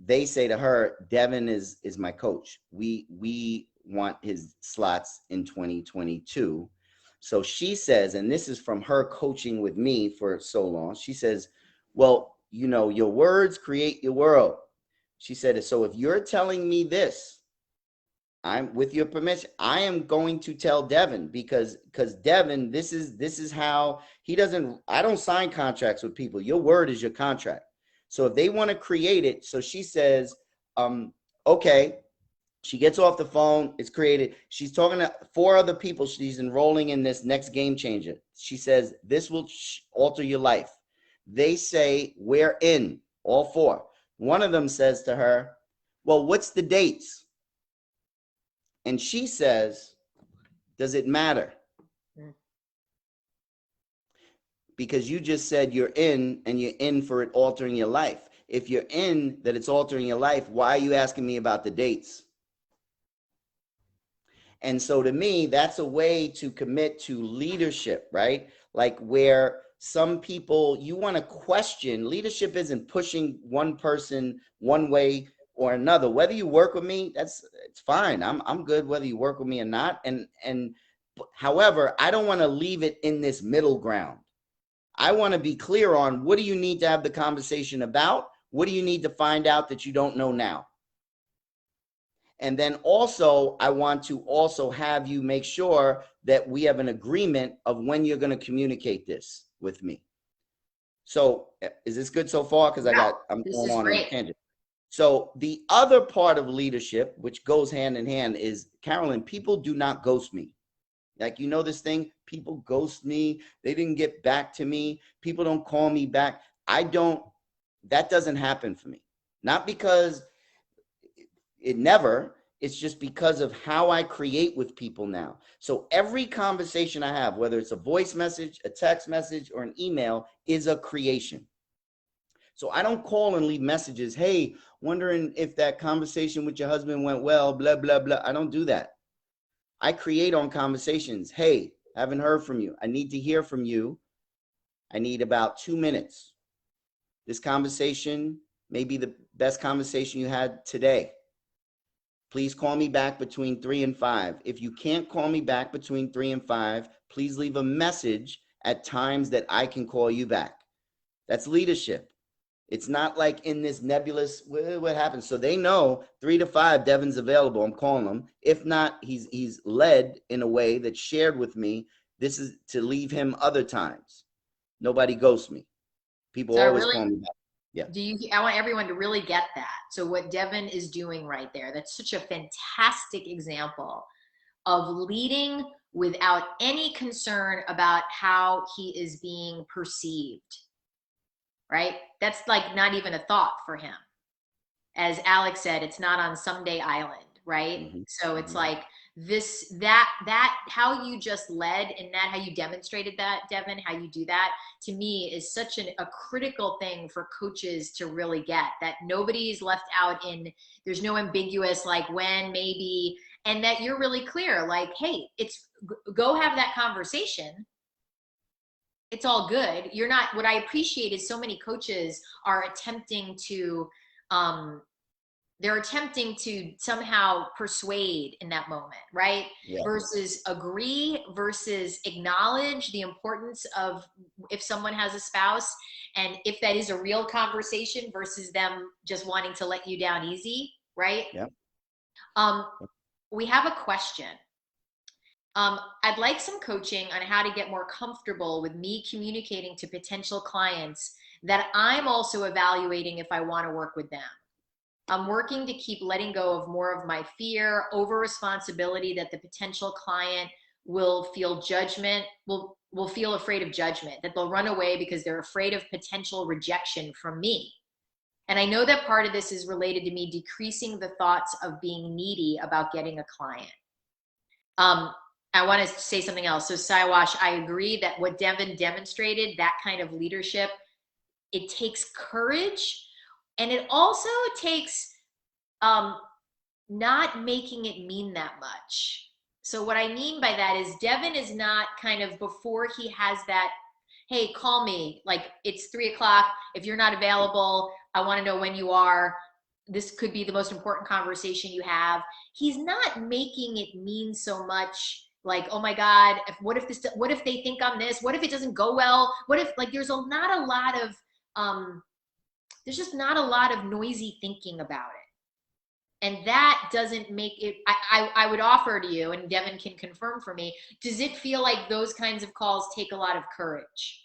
they say to her, Devin is my coach. We want his slots in 2022. So she says, and this is from her coaching with me for so long, she says, well, you know, your words create your world. She said, so if you're telling me this, I'm, with your permission, I am going to tell Devin, because Devin, this is how he doesn't, I don't sign contracts with people. Your word is your contract. So if they want to create it, so she says, okay, she gets off the phone, it's created. She's talking to 4 other people she's enrolling in this next game changer. She says, this will alter your life. They say, we're in, all 4. One of them says to her, well, what's the dates? And she says, does it matter? Because you just said you're in, and you're in for it altering your life. If you're in that it's altering your life, why are you asking me about the dates? And so to me, that's a way to commit to leadership, right? Like where some people, you want to question, leadership isn't pushing one person one way or another. Whether you work with me, it's fine. I'm good whether you work with me or not. And however, I don't want to leave it in this middle ground. I want to be clear on, what do you need to have the conversation about? What do you need to find out that you don't know now? And then also, I want to also have you make sure that we have an agreement of when you're going to communicate this with me. So is this good so far? Because I'm going on a tangent. So the other part of leadership, which goes hand in hand, is, Carolyn, people do not ghost me. Like, you know, this thing, people ghost me. They didn't get back to me. People don't call me back. That doesn't happen for me. Not because it never, it's just because of how I create with people now. So every conversation I have, whether it's a voice message, a text message, or an email, is a creation. So I don't call and leave messages, hey, wondering if that conversation with your husband went well, blah, blah, blah. I don't do that. I create on conversations. Hey, haven't heard from you. I need to hear from you. I need about 2 minutes. This conversation may be the best conversation you had today. Please call me back between 3 and 5. If you can't call me back between 3 and 5, please leave a message at times that I can call you back. That's leadership. It's not like in this nebulous, what happens? So they know 3 to 5, Devin's available. I'm calling him. If not, he's led in a way that's shared with me. This is to leave him other times. Nobody ghosts me. People always call me back. Yeah. I want everyone to really get that. So what Devin is doing right there, that's such a fantastic example of leading without any concern about how he is being perceived, right? That's like not even a thought for him. As Alex said, it's not on someday island, right? Mm-hmm. So it's like that how you just led, and that how you demonstrated that, Devin, how you do that, to me is such a critical thing for coaches to really get, that nobody's left out in, there's no ambiguous like when, maybe, and that you're really clear, like, hey, it's go have that conversation. It's all good. You're not, what I appreciate is so many coaches are attempting to, they're attempting to somehow persuade in that moment, right? Yeah. Versus agree, versus acknowledge the importance of if someone has a spouse, and if that is a real conversation versus them just wanting to let you down easy, right? Yeah. We have a question. I'd like some coaching on how to get more comfortable with me communicating to potential clients that I'm also evaluating if I want to work with them. I'm working to keep letting go of more of my fear over responsibility that the potential client will feel judgment, will feel afraid of judgment, that they'll run away because they're afraid of potential rejection from me. And I know that part of this is related to me decreasing the thoughts of being needy about getting a client. I want to say something else. So Saiwash, I agree that what Devin demonstrated, that kind of leadership, it takes courage. And it also takes not making it mean that much. So what I mean by that is Devin is not kind of, before he has that, hey, call me, like it's 3 o'clock. If you're not available, I want to know when you are. This could be the most important conversation you have. He's not making it mean so much like, oh my God, what if they think I'm this? What if it doesn't go well? What if, like, there's not a lot of, there's just not a lot of noisy thinking about it. And that doesn't make it, I would offer to you, and Devin can confirm for me, does it feel like those kinds of calls take a lot of courage?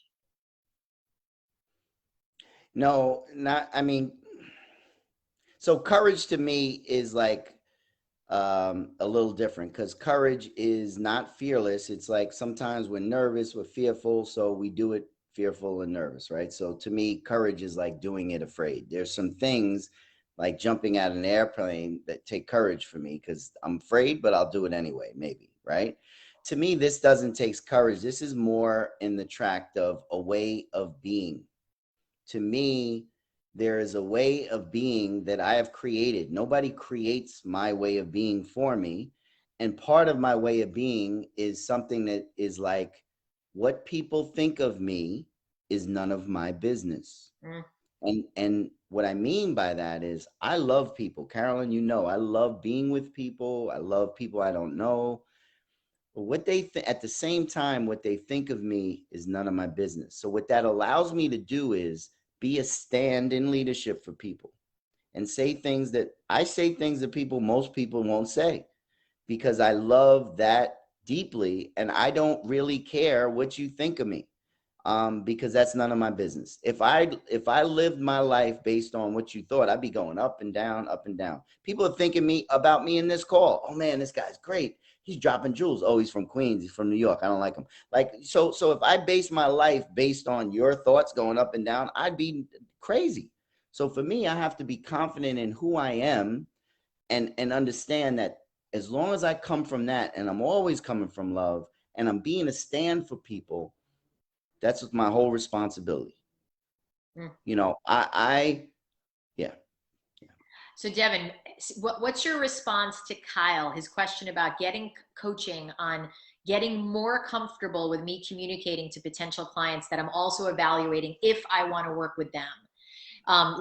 No, not, I mean, so courage to me is like a little different, because courage is not fearless. It's like sometimes we're nervous, we're fearful, so we do it fearful and nervous, right? So to me, courage is like doing it afraid. There's some things like jumping out of an airplane that take courage for me because I'm afraid, but I'll do it anyway, maybe, right? To me, this doesn't take courage. This is more in the tract of a way of being. To me, there is a way of being that I have created. Nobody creates my way of being for me. And part of my way of being is something that is like, what people think of me is none of my business. Mm. And what I mean by that is I love people. Carolyn, you know, I love being with people. I love people I don't know. But what they at the same time, what they think of me is none of my business. So what that allows me to do is be a stand in leadership for people and say things that I say things that most people won't say, because I love that deeply and I don't really care what you think of me. Because that's none of my business. If I lived my life based on what you thought, I'd be going up and down, up and down. People are thinking about me in this call. Oh man, this guy's great. He's dropping jewels. Oh, he's from Queens. He's from New York. I don't like him. Like, so if I base my life based on your thoughts going up and down, I'd be crazy. So for me, I have to be confident in who I am and understand that as long as I come from that, and I'm always coming from love, and I'm being a stand for people, that's my whole responsibility. Mm. You know, yeah. So Devin, what's your response to Kyle, his question about getting coaching on getting more comfortable with me communicating to potential clients that I'm also evaluating if I want to work with them?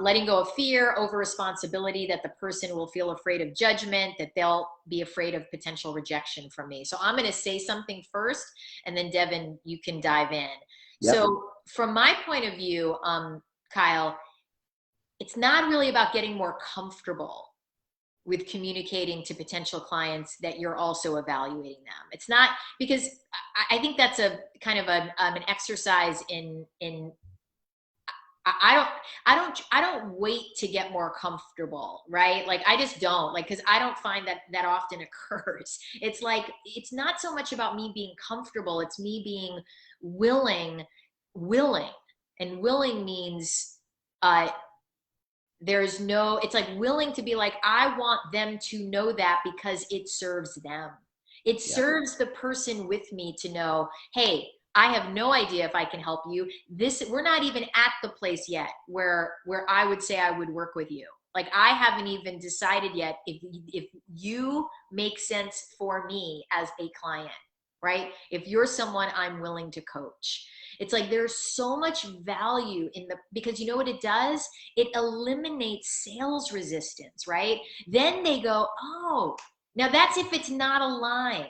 Letting go of fear over responsibility, that the person will feel afraid of judgment, that they'll be afraid of potential rejection from me. So I'm going to say something first, and then Devin, you can dive in. Yep. So from my point of view, Kyle, it's not really about getting more comfortable with communicating to potential clients that you're also evaluating them. It's not, because I think that's a kind of an exercise in I don't wait to get more comfortable, right? Like I just don't, like, because I don't find that often occurs. It's like, it's not so much about me being comfortable, it's me being willing. And willing means it's like willing to be like, I want them to know that because it serves them. It serves the person with me to know, hey, I have no idea if I can help you. We're not even at the place yet where I would say I would work with you. Like I haven't even decided yet if you make sense for me as a client, right? If you're someone I'm willing to coach. It's like there's so much value because you know what it does? It eliminates sales resistance, right? Then they go, oh, now that's if it's not a line.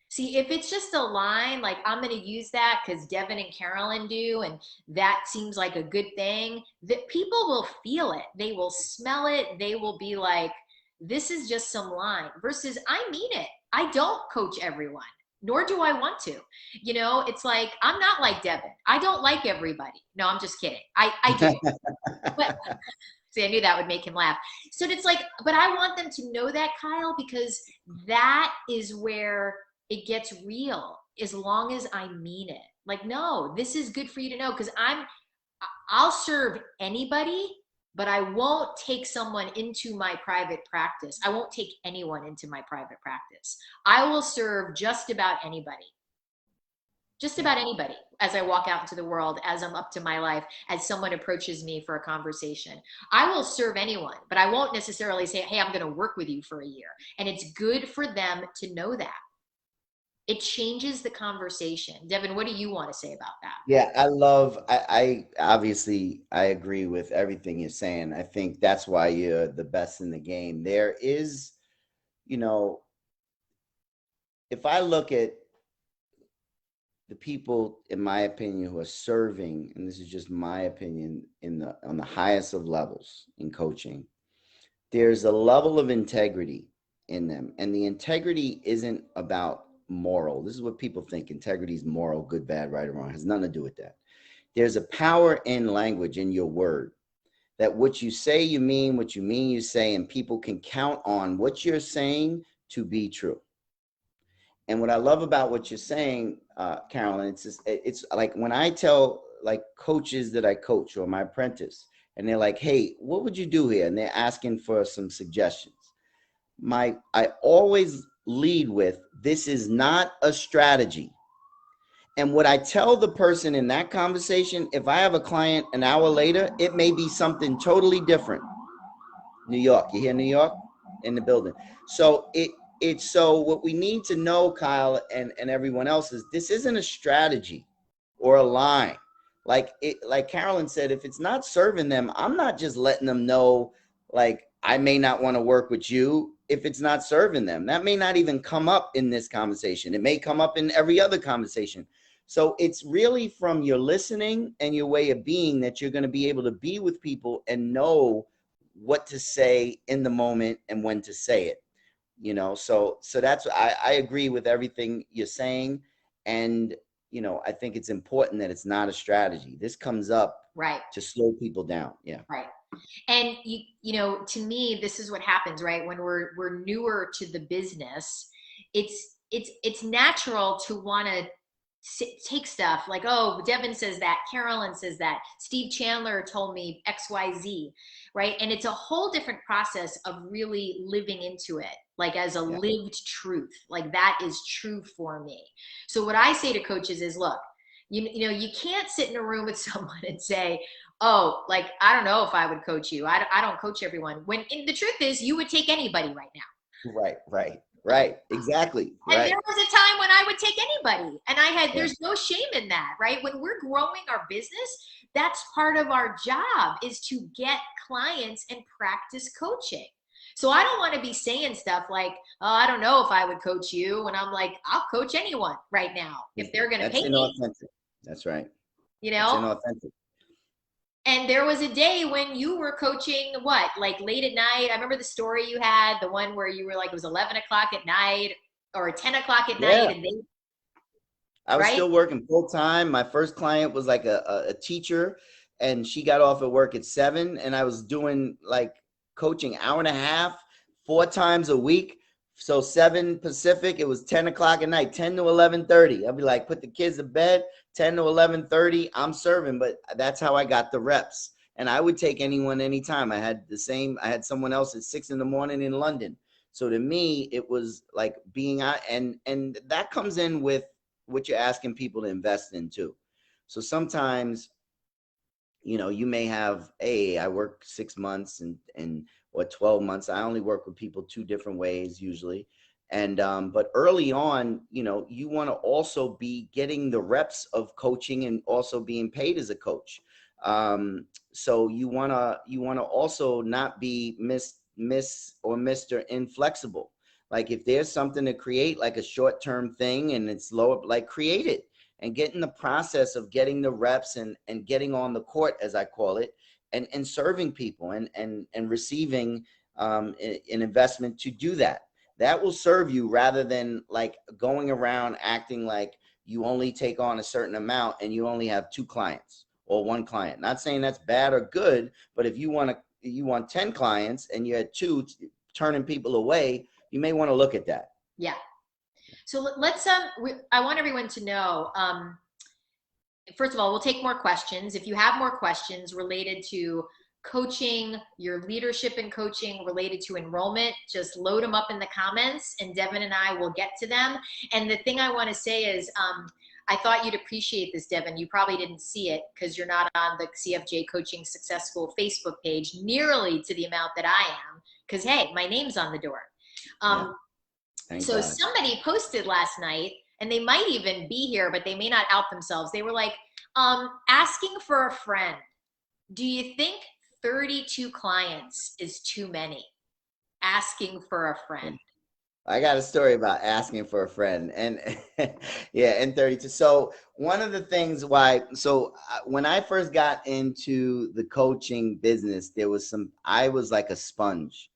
See, if it's just a line, like I'm going to use that because Devin and Carolyn do, and that seems like a good thing, that people will feel it. They will smell it. They will be like, this is just some line, versus I mean it. I don't coach everyone, nor do I want to. You know, it's like, I'm not like Devin. I don't like everybody. No, I'm just kidding. I do. But see, I knew that would make him laugh. So it's like, but I want them to know that, Kyle, because that is where it gets real, as long as I mean it. Like, no, this is good for you to know, because I'll serve anybody, but I won't take someone into my private practice. I won't take anyone into my private practice. I will serve just about anybody. Just about anybody as I walk out into the world, as I'm up to my life, as someone approaches me for a conversation. I will serve anyone, but I won't necessarily say, hey, I'm going to work with you for a year. And it's good for them to know that. It changes the conversation. Devin, what do you want to say about that? Yeah, I obviously I agree with everything you're saying. I think that's why you're the best in the game. There is, you know, if I look at the people, in my opinion, who are serving, and this is just my opinion, on the highest of levels in coaching, there's a level of integrity in them. And the integrity isn't about moral. This is what people think. Integrity is moral, good, bad, right, or wrong. It has nothing to do with that. There's a power in language, in your word, that what you say, you mean, what you mean, you say, and people can count on what you're saying to be true. And what I love about what you're saying, Carolyn, it's like when I tell like coaches that I coach or my apprentice, and they're like, "Hey, what would you do here?" and they're asking for some suggestions. I always lead with, "This is not a strategy." And what I tell the person in that conversation, if I have a client an hour later, it may be something totally different. New York, you hear New York in the building. So it's so what we need to know, Kyle, and everyone else, is this isn't a strategy or a line. Like Carolyn said, if it's not serving them, I'm not just letting them know, like, I may not want to work with you if it's not serving them. That may not even come up in this conversation. It may come up in every other conversation. So it's really from your listening and your way of being that you're going to be able to be with people and know what to say in the moment and when to say it. So that's, I agree with everything you're saying. And I think it's important that it's not a strategy. This comes up right to slow people down. Yeah. right. And to me, this is what happens, right? When we're newer to the business, it's natural to want to take stuff like, oh, Devin says that, Carolyn says that, Steve Chandler told me XYZ, right? And it's a whole different process of really living into it, like as a lived truth. Like that is true for me. So what I say to coaches is, look, you can't sit in a room with someone and say, oh, like, I don't know if I would coach you. I don't coach everyone. When the truth is, you would take anybody right now. Right. Exactly. And Right. there was a time when I would take anybody, and there's no shame in that, right? When we're growing our business, that's part of our job, is to get clients and practice coaching. So I don't want to be saying stuff like, oh, I don't know if I would coach you. And I'm like, I'll coach anyone right now if they're going to pay me. Inauthentic. That's right. It's inauthentic. And there was a day when you were coaching what, like late at night? I remember the story you had, the one where you were like, it was 11 o'clock at night or 10 o'clock at night. And I was still working full time. My first client was like a teacher, and she got off at work at 7, and I was doing like coaching hour and a half, 4 times a week. So 7 Pacific, it was 10 o'clock at night, 10 to 11:30. I'd be like, put the kids to bed, 10 to 11:30, I'm serving. But that's how I got the reps. And I would take anyone anytime. I had someone else at 6 in the morning in London. So to me, it was like being out, and that comes in with what you're asking people to invest in too. So sometimes, you may have, hey, I work 6 months or 12 months. I only work with people 2 different ways usually. And, but early on, you want to also be getting the reps of coaching and also being paid as a coach. So you want to also not be Miss or Mr. Inflexible. Like if there's something to create, like a short-term thing, and it's low, like create it and get in the process of getting the reps and getting on the court, as I call it, and serving people and receiving an investment to do that. That will serve you, rather than like going around acting like you only take on a certain amount and you only have 2 clients or 1 client. Not saying that's bad or good, but if you want 10 clients and you had 2 turning people away, you may want to look at that. Yeah. So let's, I want everyone to know, first of all, we'll take more questions. If you have more questions related to coaching, your leadership in coaching, related to enrollment, just load them up in the comments and Devin and I will get to them. And the thing I want to say is, I thought you'd appreciate this, Devin. You probably didn't see it because you're not on the CFJ Coaching Success School Facebook page nearly to the amount that I am, because, hey, my name's on the door. So somebody posted last night, and they might even be here, but they may not out themselves. They were like, asking for a friend. Do you think 32 clients is too many? Asking for a friend. I got a story about asking for a friend, and yeah, and 32. So one of the things why, when I first got into the coaching business, there was I was like a sponge.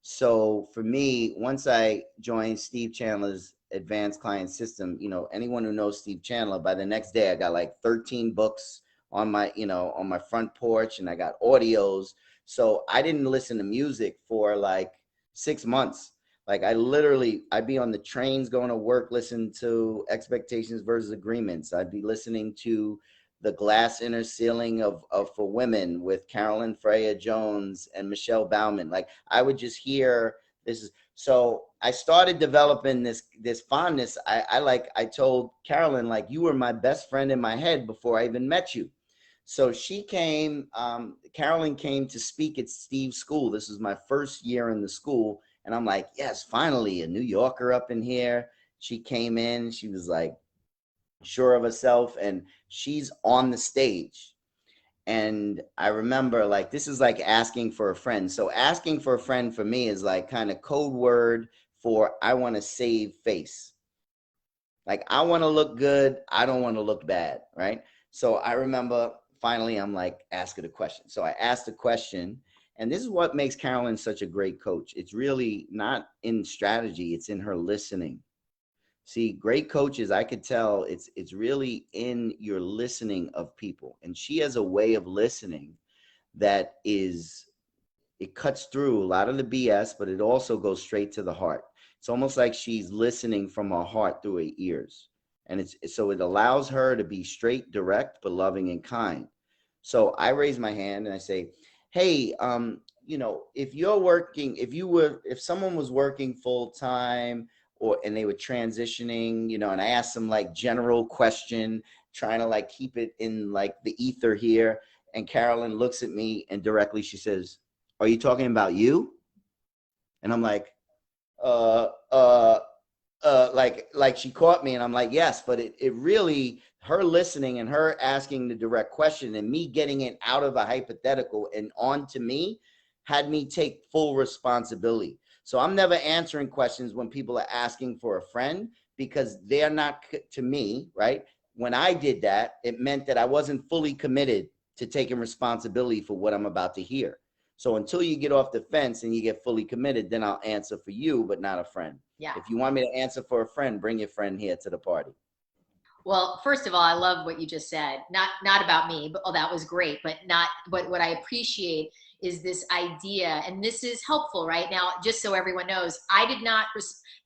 So for me, once I joined Steve Chandler's advanced client system, anyone who knows Steve Chandler, by the next day I got like 13 books on my, on my front porch, and I got audios. So I didn't listen to music for like 6 months. Like I'd be on the trains going to work, listen to Expectations versus Agreements. I'd be listening to The Glass Inner Ceiling of for Women with Carolyn Freyer-Jones and Michelle Bauman. Like I would just hear this. So I started developing this fondness. I told Carolyn, like, you were my best friend in my head before I even met you. So she came, Carolyn came to speak at Steve's school. This was my first year in the school. And I'm like, yes, finally, a New Yorker up in here. She came in, she was like sure of herself, and she's on the stage. And I remember, like, this is like asking for a friend. So asking for a friend for me is like kind of code word for I want to save face. Like, I want to look good. I don't want to look bad, right? So I remember finally I'm like, ask her the question. So I asked the question, and this is what makes Carolyn such a great coach. It's really not in strategy, it's in her listening. See, great coaches, I could tell it's really in your listening of people. And she has a way of listening that it cuts through a lot of the BS, but it also goes straight to the heart. It's almost like she's listening from her heart through her ears. And so it allows her to be straight, direct, but loving and kind. So I raise my hand and I say, hey, if someone was working full time and they were transitioning, and I asked them like general question, trying to like keep it in like the ether here. And Carolyn looks at me and directly she says, are you talking about you? And I'm like, like she caught me, and I'm like, yes, but it really, her listening and her asking the direct question and me getting it out of a hypothetical and onto me had me take full responsibility. So I'm never answering questions when people are asking for a friend because they're not to me, right? When I did that, it meant that I wasn't fully committed to taking responsibility for what I'm about to hear. So until you get off the fence and you get fully committed, then I'll answer for you, but not a friend. Yeah. If you want me to answer for a friend, bring your friend here to the party. Well, first of all, I love what you just said. Not about me, but that was great. But what I appreciate is this idea, and this is helpful right now. Just so everyone knows, I did not.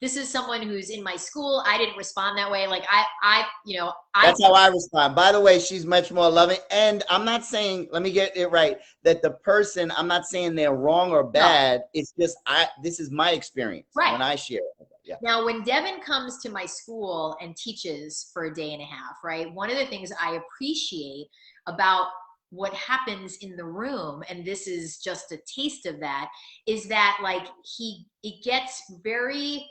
This is someone who's in my school. I didn't respond that way. Like That's how I respond. By the way, she's much more loving. And I'm not saying, let me get it right, that the person, I'm not saying they're wrong or bad. No. It's just this is my experience when I share it. Yeah. Now, when Devin comes to my school and teaches for a day and a half, right, one of the things I appreciate about what happens in the room, and this is just a taste of that, is that like it gets very,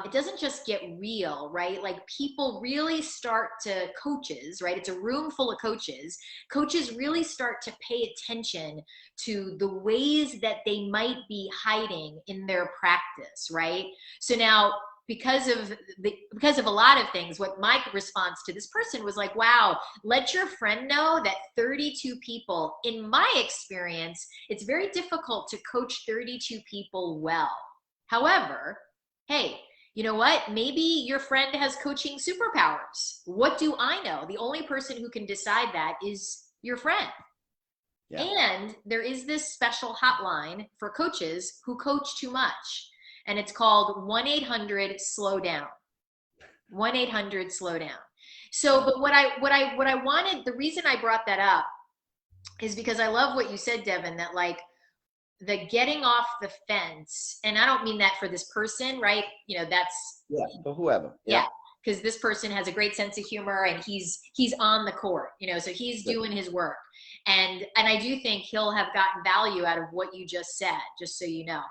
it doesn't just get real, right? Like people really start to, coaches, right? It's a room full of coaches. Coaches really start to pay attention to the ways that they might be hiding in their practice, right? So now, because of a lot of things, what my response to this person was like, wow, let your friend know that 32 people, in my experience, it's very difficult to coach 32 people well. However, hey, you know what? Maybe your friend has coaching superpowers. What do I know? The only person who can decide that is your friend. Yeah. And there is this special hotline for coaches who coach too much. And it's called 1-800-SLOW-DOWN. 1-800-SLOW-DOWN. So, but what I wanted, the reason I brought that up is because I love what you said, Devin, that like the getting off the fence, and I don't mean that for this person, right? That's for whoever. Yeah. Because this person has a great sense of humor and he's on the court, so he's doing his work. And I do think he'll have gotten value out of what you just said, just so you know.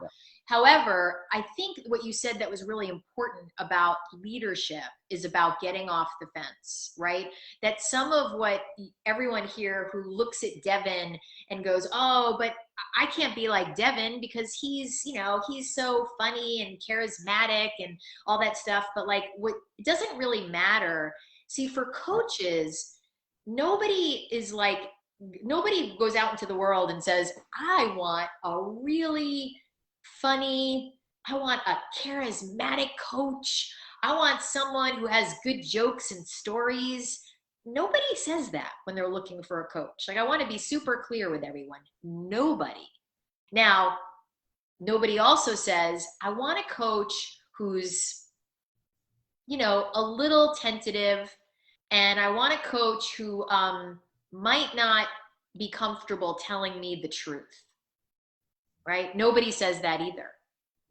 However, I think what you said that was really important about leadership is about getting off the fence, right? That some of what everyone here who looks at Devin and goes, oh, but I can't be like Devin because he's, you know, he's so funny and charismatic and all that stuff. But like, what, it doesn't really matter. See, for coaches, nobody is like, nobody goes out into the world and says, I want a really funny, I want a charismatic coach. I want someone who has good jokes and stories. Nobody says that when they're looking for a coach. Like, I want to be super clear with everyone. Nobody. Now, nobody also says, I want a coach who's, you know, a little tentative, and I want a coach who might not be comfortable telling me the truth, right? Nobody says that either.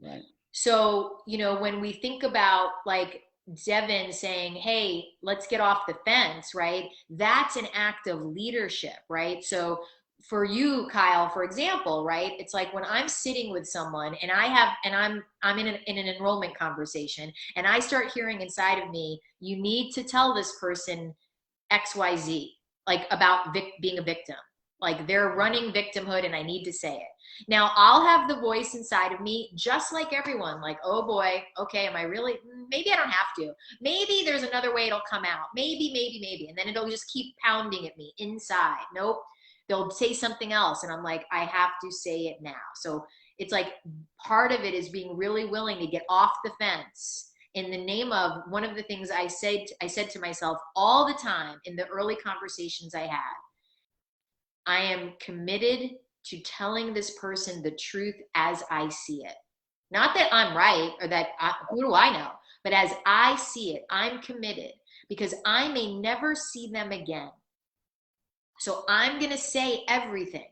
Right. So, you know, when we think about like Devin saying, hey, let's get off the fence, right? That's an act of leadership, right? So for you, Kyle, for example, right? It's like when I'm sitting with someone and I'm in an enrollment conversation and I start hearing inside of me, you need to tell this person XYZ, like about being a victim. Like they're running victimhood and I need to say it. Now I'll have the voice inside of me, just like everyone, like, oh boy, okay, am I really, maybe I don't have to. Maybe there's another way it'll come out. Maybe. And then it'll just keep pounding at me inside. Nope. They'll say something else. And I'm like, I have to say it now. So it's like part of it is being really willing to get off the fence in the name of one of the things I said to myself all the time in the early conversations I had. I am committed to telling this person the truth as I see it. Not that I'm right or that who do I know, but as I see it, I'm committed because I may never see them again. So I'm going to say everything.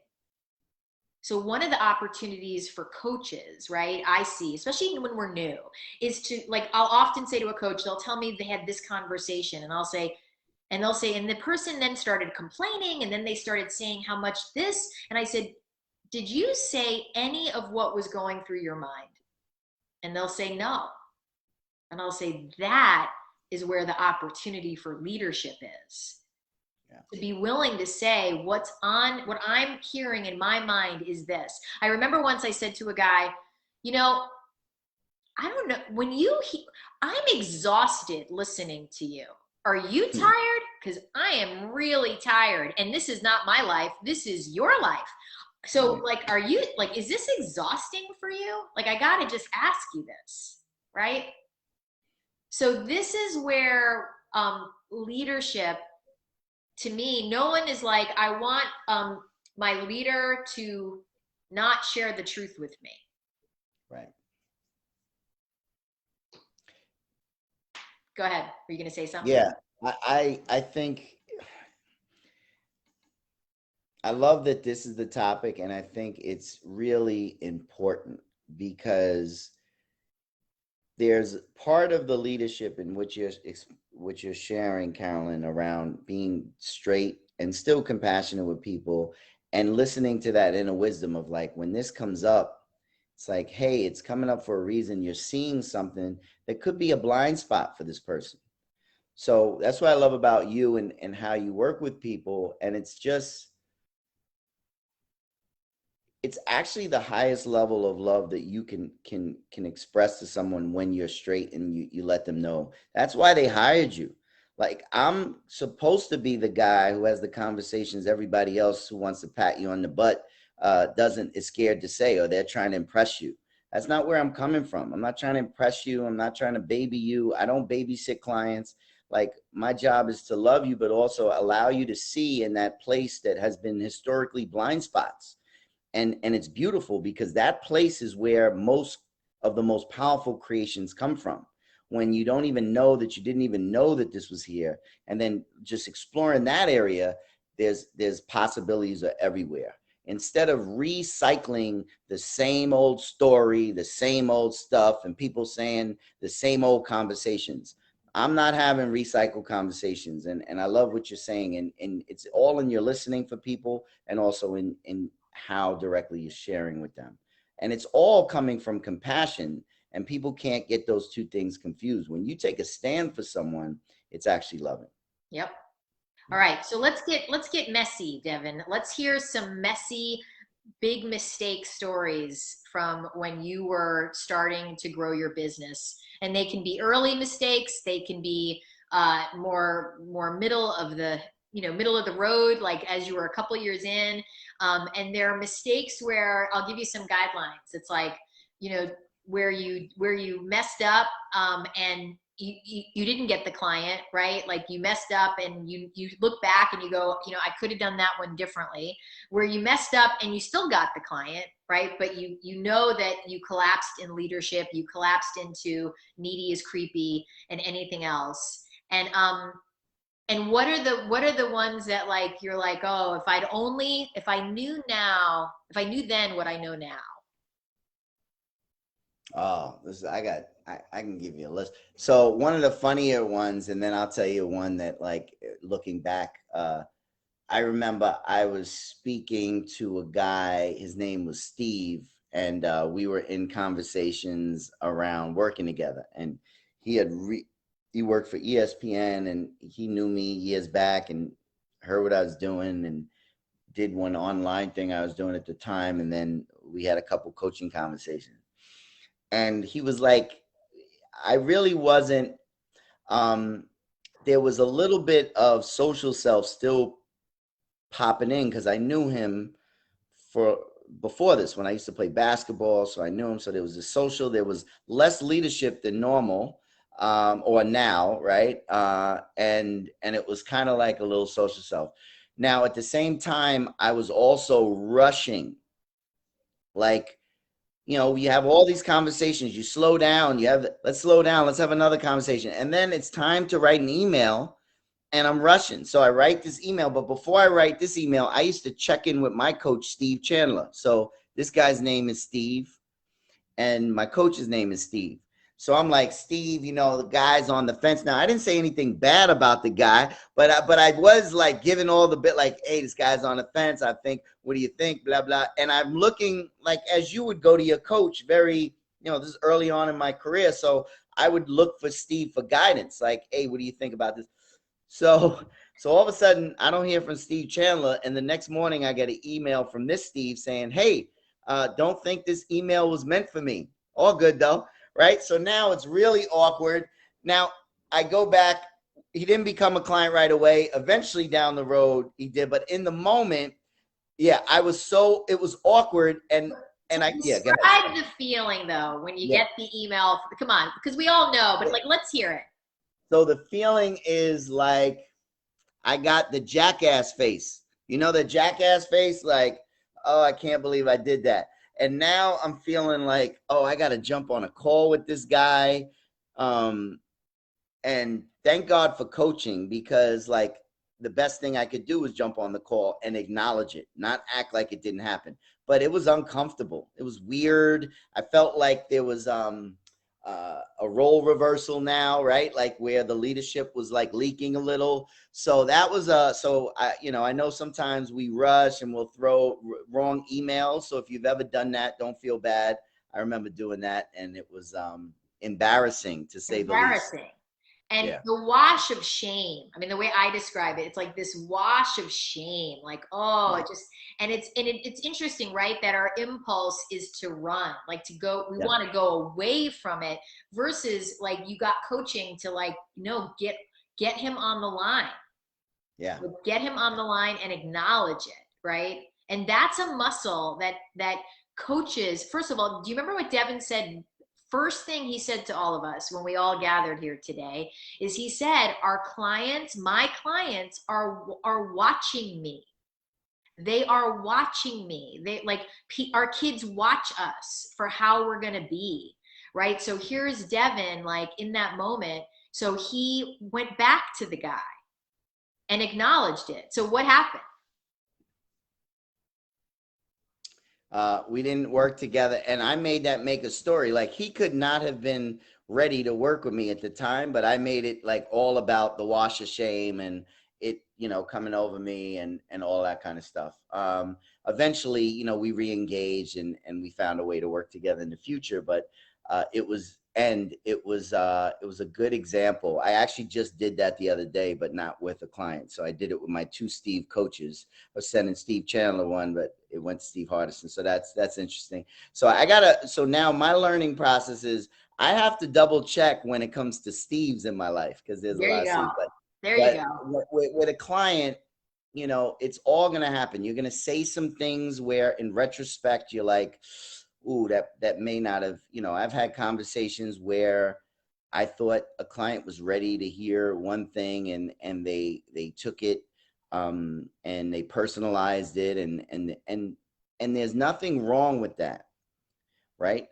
So one of the opportunities for coaches, right, I see, especially when we're new, is to, like, I'll often say to a coach, they'll tell me they had this conversation and I'll say, and they'll say, and the person then started complaining and then they started saying how much this, and I said, did you say any of what was going through your mind? And they'll say no. And I'll say, that is where the opportunity for leadership is. Yeah. To be willing to say what I'm hearing in my mind is this. I remember once I said to a guy, you know, I don't know, I'm exhausted listening to you. Are you tired? Because I am really tired. And this is not my life. This is your life. So like, are you like, is this exhausting for you? Like, I got to just ask you this, right? So this is where leadership, to me, no one is like, I want my leader to not share the truth with me. Right. Go ahead. Are you going to say something? Yeah, I think I love that this is the topic, and I think it's really important because there's part of the leadership in which you're sharing, Carolyn, around being straight and still compassionate with people and listening to that inner wisdom of like, when this comes up, it's like, hey, it's coming up for a reason. You're seeing something that could be a blind spot for this person. So that's what I love about you and how you work with people. And it's actually the highest level of love that you can express to someone when you're straight and you let them know. That's why they hired you. Like, I'm supposed to be the guy who has the conversations everybody else who wants to pat you on the butt is scared to say, or they're trying to impress you. That's not where I'm coming from. I'm not trying to impress you. I'm not trying to baby you. I don't babysit clients. Like, my job is to love you, but also allow you to see in that place that has been historically blind spots. And it's beautiful because that place is where most of the most powerful creations come from. When you don't even know that you didn't even know that this was here. And then just exploring that area, there's possibilities are everywhere. Instead of recycling the same old story, the same old stuff, and people saying the same old conversations, I'm not having recycled conversations. And I love what you're saying. And it's all in your listening for people and also in how directly you're sharing with them. And it's all coming from compassion. And people can't get those two things confused. When you take a stand for someone, it's actually loving. Yep. All right. So let's get messy, Devin. Let's hear some messy, big mistake stories from when you were starting to grow your business. And they can be early mistakes. They can be more middle of the middle of the road, like as you were a couple years in. And there are mistakes where I'll give you some guidelines. It's like, where you messed up and you didn't get the client, right? Like you messed up and you look back and you go, I could have done that one differently. Where you messed up and you still got the client, right? But you know that you collapsed in leadership, you collapsed into needy is creepy and anything else. And what are the ones that like you're like, oh, if I knew then what I know now. Oh, I can give you a list. So one of the funnier ones, and then I'll tell you one that, like, looking back, I remember I was speaking to a guy, his name was Steve, and we were in conversations around working together. And he worked for ESPN, and he knew me years back and heard what I was doing and did one online thing I was doing at the time. And then we had a couple coaching conversations. And he was like, I really wasn't, there was a little bit of social self still popping in because I knew him before this when I used to play basketball. So I knew him. So there was there was less leadership than normal, or now, right? And it was kind of like a little social self. Now, at the same time, I was also rushing, like, you have all these conversations, you slow down, let's slow down, let's have another conversation. And then it's time to write an email and I'm rushing. So I write this email, but before I write this email, I used to check in with my coach, Steve Chandler. So this guy's name is Steve and my coach's name is Steve. So I'm like, Steve, the guy's on the fence. Now, I didn't say anything bad about the guy, but I was like giving all the bit like, hey, this guy's on the fence. I think, what do you think? Blah, blah. And I'm looking like, as you would go to your coach, very, this is early on in my career. So I would look for Steve for guidance. Like, hey, what do you think about this? So all of a sudden I don't hear from Steve Chandler. And the next morning I get an email from this Steve saying, hey, don't think this email was meant for me. All good though. Right. So now it's really awkward. Now I go back. He didn't become a client right away. Eventually down the road he did. But in the moment, yeah, it was awkward. And Describe the feeling though, when you get the email. Come on, because we all know, but like, let's hear it. So the feeling is like, I got the jackass face, the jackass face, like, oh, I can't believe I did that. And now I'm feeling like, oh, I got to jump on a call with this guy. And thank God for coaching, because like the best thing I could do was jump on the call and acknowledge it, not act like it didn't happen. But it was uncomfortable. It was weird. I felt like there was a role reversal now, right? Like where the leadership was like leaking a little. So that was I know sometimes we rush and we'll throw wrong emails. So if you've ever done that, don't feel bad. I remember doing that and it was embarrassing, to say the least. And the wash of shame. I mean, the way I describe it, it's like this wash of shame. Like, oh, it's interesting, right? That our impulse is to run, like to go. We want to go away from it, versus like you got coaching to like, get him on the line. Yeah, get him on the line and acknowledge it, right? And that's a muscle that coaches. First of all, do you remember what Devin said? First thing he said to all of us when we all gathered here today is he said, my clients are watching me. They are watching me. Our kids watch us for how we're going to be, right? So here's Devin, like in that moment. So he went back to the guy and acknowledged it. So what happened? We didn't work together, and I made that make a story. Like he could not have been ready to work with me at the time, but I made it like all about the wash of shame, and it, coming over me and all that kind of stuff. Eventually, we re-engaged and we found a way to work together in the future. But it was a good example. I actually just did that the other day, but not with a client. So I did it with my 2 Steve coaches. I was sending Steve Chandler one, but it went to Steve Hardison. So that's interesting. So now my learning process is I have to double check when it comes to Steves in my life, because there's a lot of Steves. But with a client, it's all going to happen. You're going to say some things where in retrospect, you're like, ooh, that may not have, I've had conversations where I thought a client was ready to hear one thing and they took it and they personalized it and there's nothing wrong with that, right?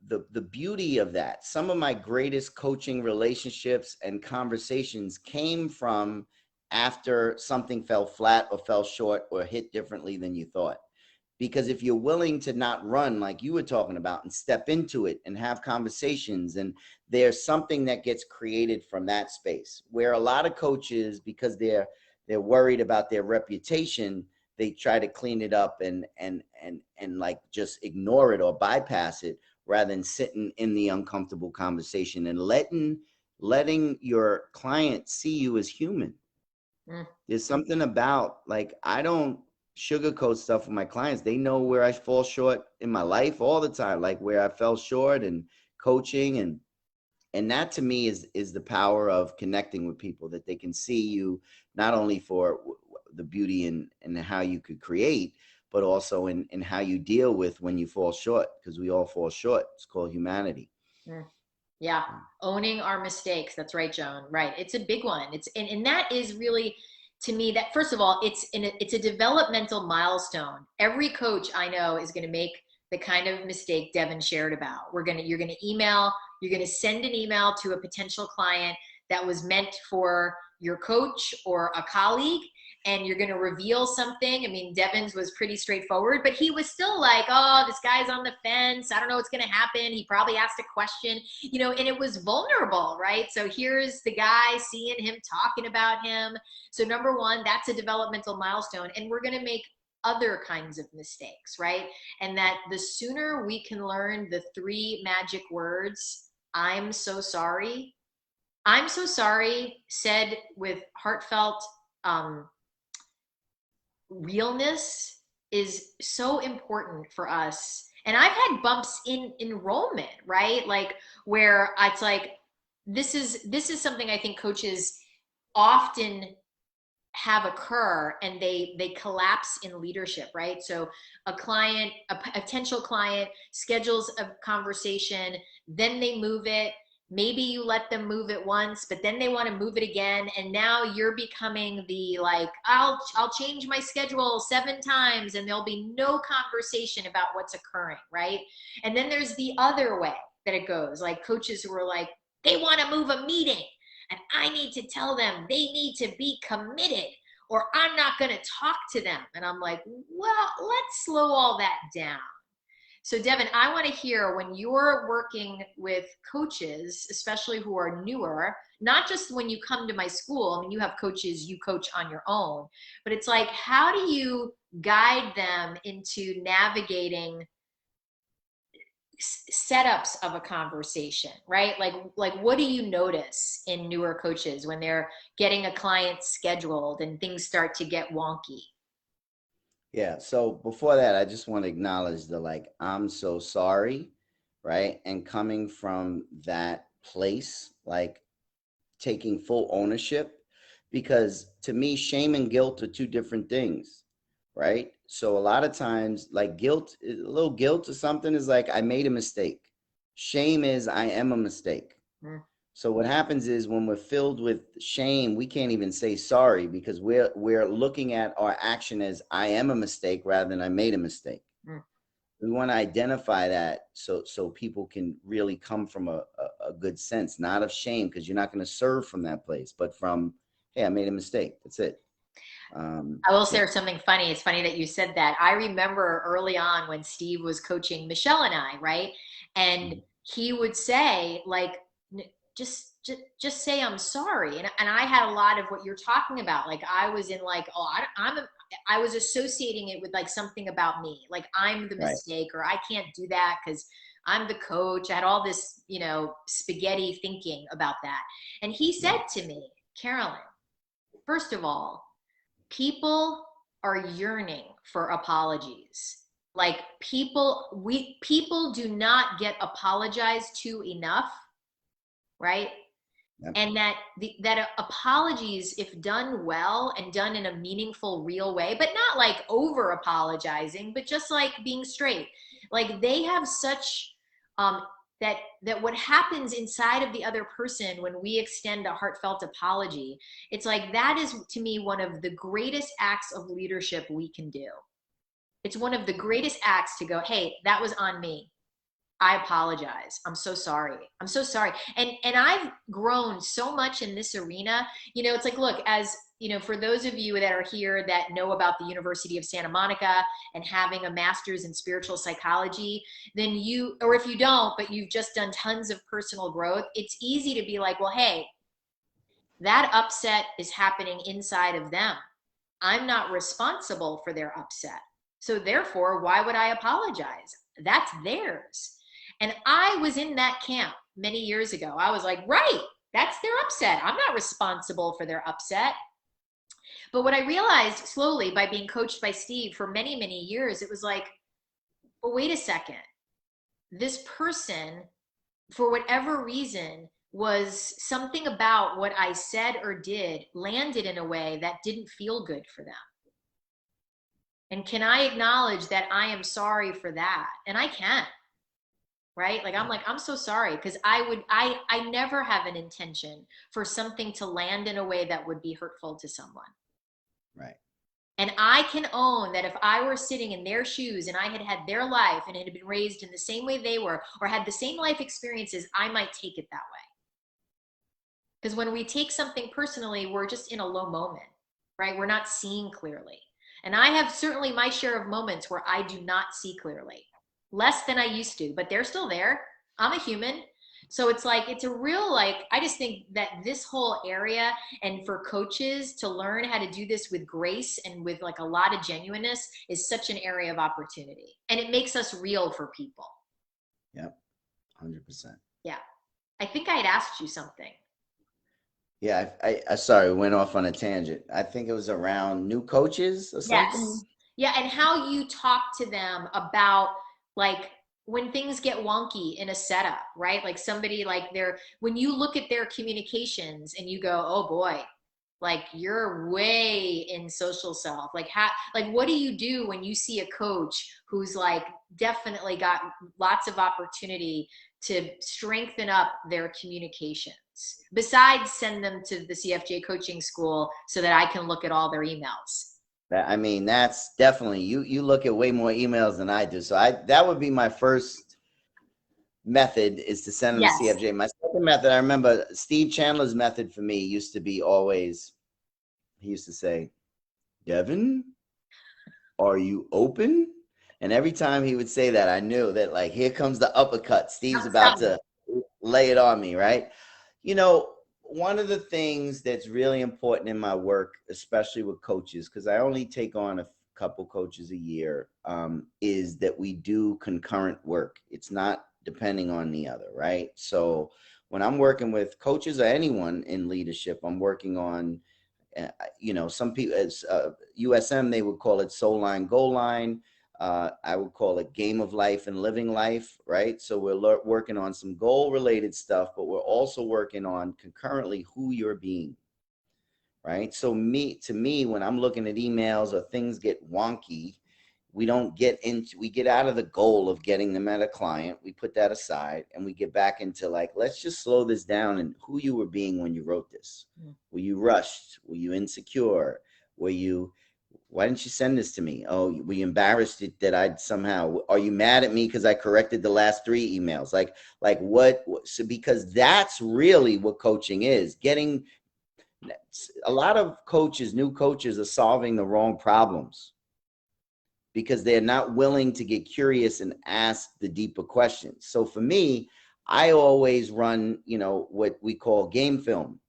The beauty of that, some of my greatest coaching relationships and conversations came from after something fell flat or fell short or hit differently than you thought. Because if you're willing to not run like you were talking about and step into it and have conversations, and there's something that gets created from that space, where a lot of coaches, because they're worried about their reputation, they try to clean it up and like just ignore it or bypass it, rather than sitting in the uncomfortable conversation and letting your client see you as human. There's something about, like, I don't sugarcoat stuff with my clients. They know where I fall short in my life all the time, like where I fell short and coaching, and that to me is the power of connecting with people, that they can see you not only for the beauty and how you could create, but also in how you deal with when you fall short, because we all fall short. It's called humanity. Yeah. Owning our mistakes. That's right, Joan. Right. It's a big one. And that is really, to me, that first of all, it's a developmental milestone. Every coach I know is going to make the kind of mistake Devin shared about. You're going to send an email to a potential client that was meant for your coach or a colleague, and you're going to reveal something. I mean, Devin's was pretty straightforward, but he was still like, oh, this guy's on the fence. I don't know what's going to happen. He probably asked a question, and it was vulnerable, right? So here's the guy, seeing him, talking about him. So number one, that's a developmental milestone. And we're going to make other kinds of mistakes, right? And that the sooner we can learn the 3 magic words, I'm so sorry, said with heartfelt, realness, is so important for us. And I've had bumps in enrollment, right? Like where it's like, this is something I think coaches often have occur, and they collapse in leadership, right? So a potential client schedules a conversation, then they move it. Maybe you let them move it once, but then they want to move it again. And now you're becoming the, like, I'll change my schedule 7 times and there'll be no conversation about what's occurring, right? And then there's the other way that it goes, like coaches who are like, they want to move a meeting and I need to tell them they need to be committed or I'm not going to talk to them. And I'm like, well, let's slow all that down. So Devin, I want to hear, when you're working with coaches, especially who are newer, not just when you come to my school, I mean, you have coaches you coach on your own, but it's like, how do you guide them into navigating setups of a conversation, right? Like what do you notice in newer coaches when they're getting a client scheduled and things start to get wonky? Yeah. So before that, I just want to acknowledge the, like, I'm so sorry, right? And coming from that place, like taking full ownership, because to me, shame and guilt are 2 different things, right? So a lot of times, like, a little guilt or something is like, I made a mistake. Shame is, I am a mistake. So what happens is, when we're filled with shame, we can't even say sorry, because we're looking at our action as, I am a mistake, rather than I made a mistake. We want to identify that so people can really come from a good sense, not of shame, because you're not going to serve from that place, but from, hey, I made a mistake. That's it. I will share something funny. It's funny that you said that. I remember early on when Steve was coaching Michelle and I, right? And he would say, like, just say I'm sorry. And I had a lot of what you're talking about. Like I was in like, oh, I was associating it with like something about me. Like I'm the mistake, or I can't do that because I'm the coach. I had all this, you know, spaghetti thinking about that. And he said to me, Carolyn, first of all, people are yearning for apologies. Like people do not get apologized to enough, right? Yep. And that apologies, if done well and done in a meaningful, real way, but not like over apologizing, but just like being straight, like they have such that what happens inside of the other person when we extend a heartfelt apology, it's like that is to me one of the greatest acts of leadership we can do. It's one of the greatest acts to go, hey, that was on me. I apologize. I'm so sorry. I'm so sorry. And I've grown so much in this arena. You know, it's like, look, as you know, for those of you that are here that know about the University of Santa Monica and having a master's in spiritual psychology, then you, or if you don't, but you've just done tons of personal growth, it's easy to be like, well, hey, that upset is happening inside of them. I'm not responsible for their upset. So therefore, why would I apologize? That's theirs. And I was in that camp many years ago. I was like, right, that's their upset. I'm not responsible for their upset. But what I realized slowly by being coached by Steve for many, many years, it was like, well, wait a second. This person, for whatever reason, was something about what I said or did landed in a way that didn't feel good for them. And can I acknowledge that I am sorry for that? And I can. Right? Like, I'm like, I'm so sorry. Cause I never have an intention for something to land in a way that would be hurtful to someone. Right. And I can own that if I were sitting in their shoes and I had had their life and had been raised in the same way they were, or had the same life experiences, I might take it that way. Because when we take something personally, we're just in a low moment, right? We're not seeing clearly. And I have certainly my share of moments where I do not see clearly. Less than I used to, but they're still there. I'm a human. So it's like, it's a real, like, I just think that this whole area, and for coaches to learn how to do this with grace and with like a lot of genuineness, is such an area of opportunity. And it makes us real for people. Yep. 100%. Yeah. I think I had asked you something. Yeah. I sorry, went off on a tangent. I think it was around new coaches or something. Yes. Yeah. And how you talk to them about, like, when things get wonky in a setup, right? Like somebody, like when you look at their communications and you go, oh boy, like you're way in social self. Like what do you do when you see a coach who's like definitely got lots of opportunity to strengthen up their communications, besides send them to the CFJ coaching school so that I can look at all their emails? I mean, that's definitely, you look at way more emails than I do. So that would be my first method, is to send them to CFJ. My second method, I remember Steve Chandler's method for me used to be always, he used to say, Devin, are you open? And every time he would say that, I knew that, like, here comes the uppercut. Steve's about to lay it on me, right? You know, one of the things that's really important in my work, especially with coaches, because I only take on a couple coaches a year, is that we do concurrent work. It's not depending on the other, right? So when I'm working with coaches or anyone in leadership, I'm working on, you know, some people, as USM, they would call it soul line, goal line. I would call it game of life and living life, right? So we're working on some goal related stuff, but we're also working on concurrently who you're being, right? So to me, when I'm looking at emails or things get wonky, we get out of the goal of getting them at a client. We put that aside and we get back into, like, let's just slow this down and who you were being when you wrote this. Were you rushed? Were you insecure? Why didn't you send this to me? Oh, were you embarrassed that I'd somehow, are you mad at me because I corrected the last 3 emails? Like what? So, because that's really what coaching is. A lot of coaches, new coaches, are solving the wrong problems because they're not willing to get curious and ask the deeper questions. So for me, I always run, what we call game film.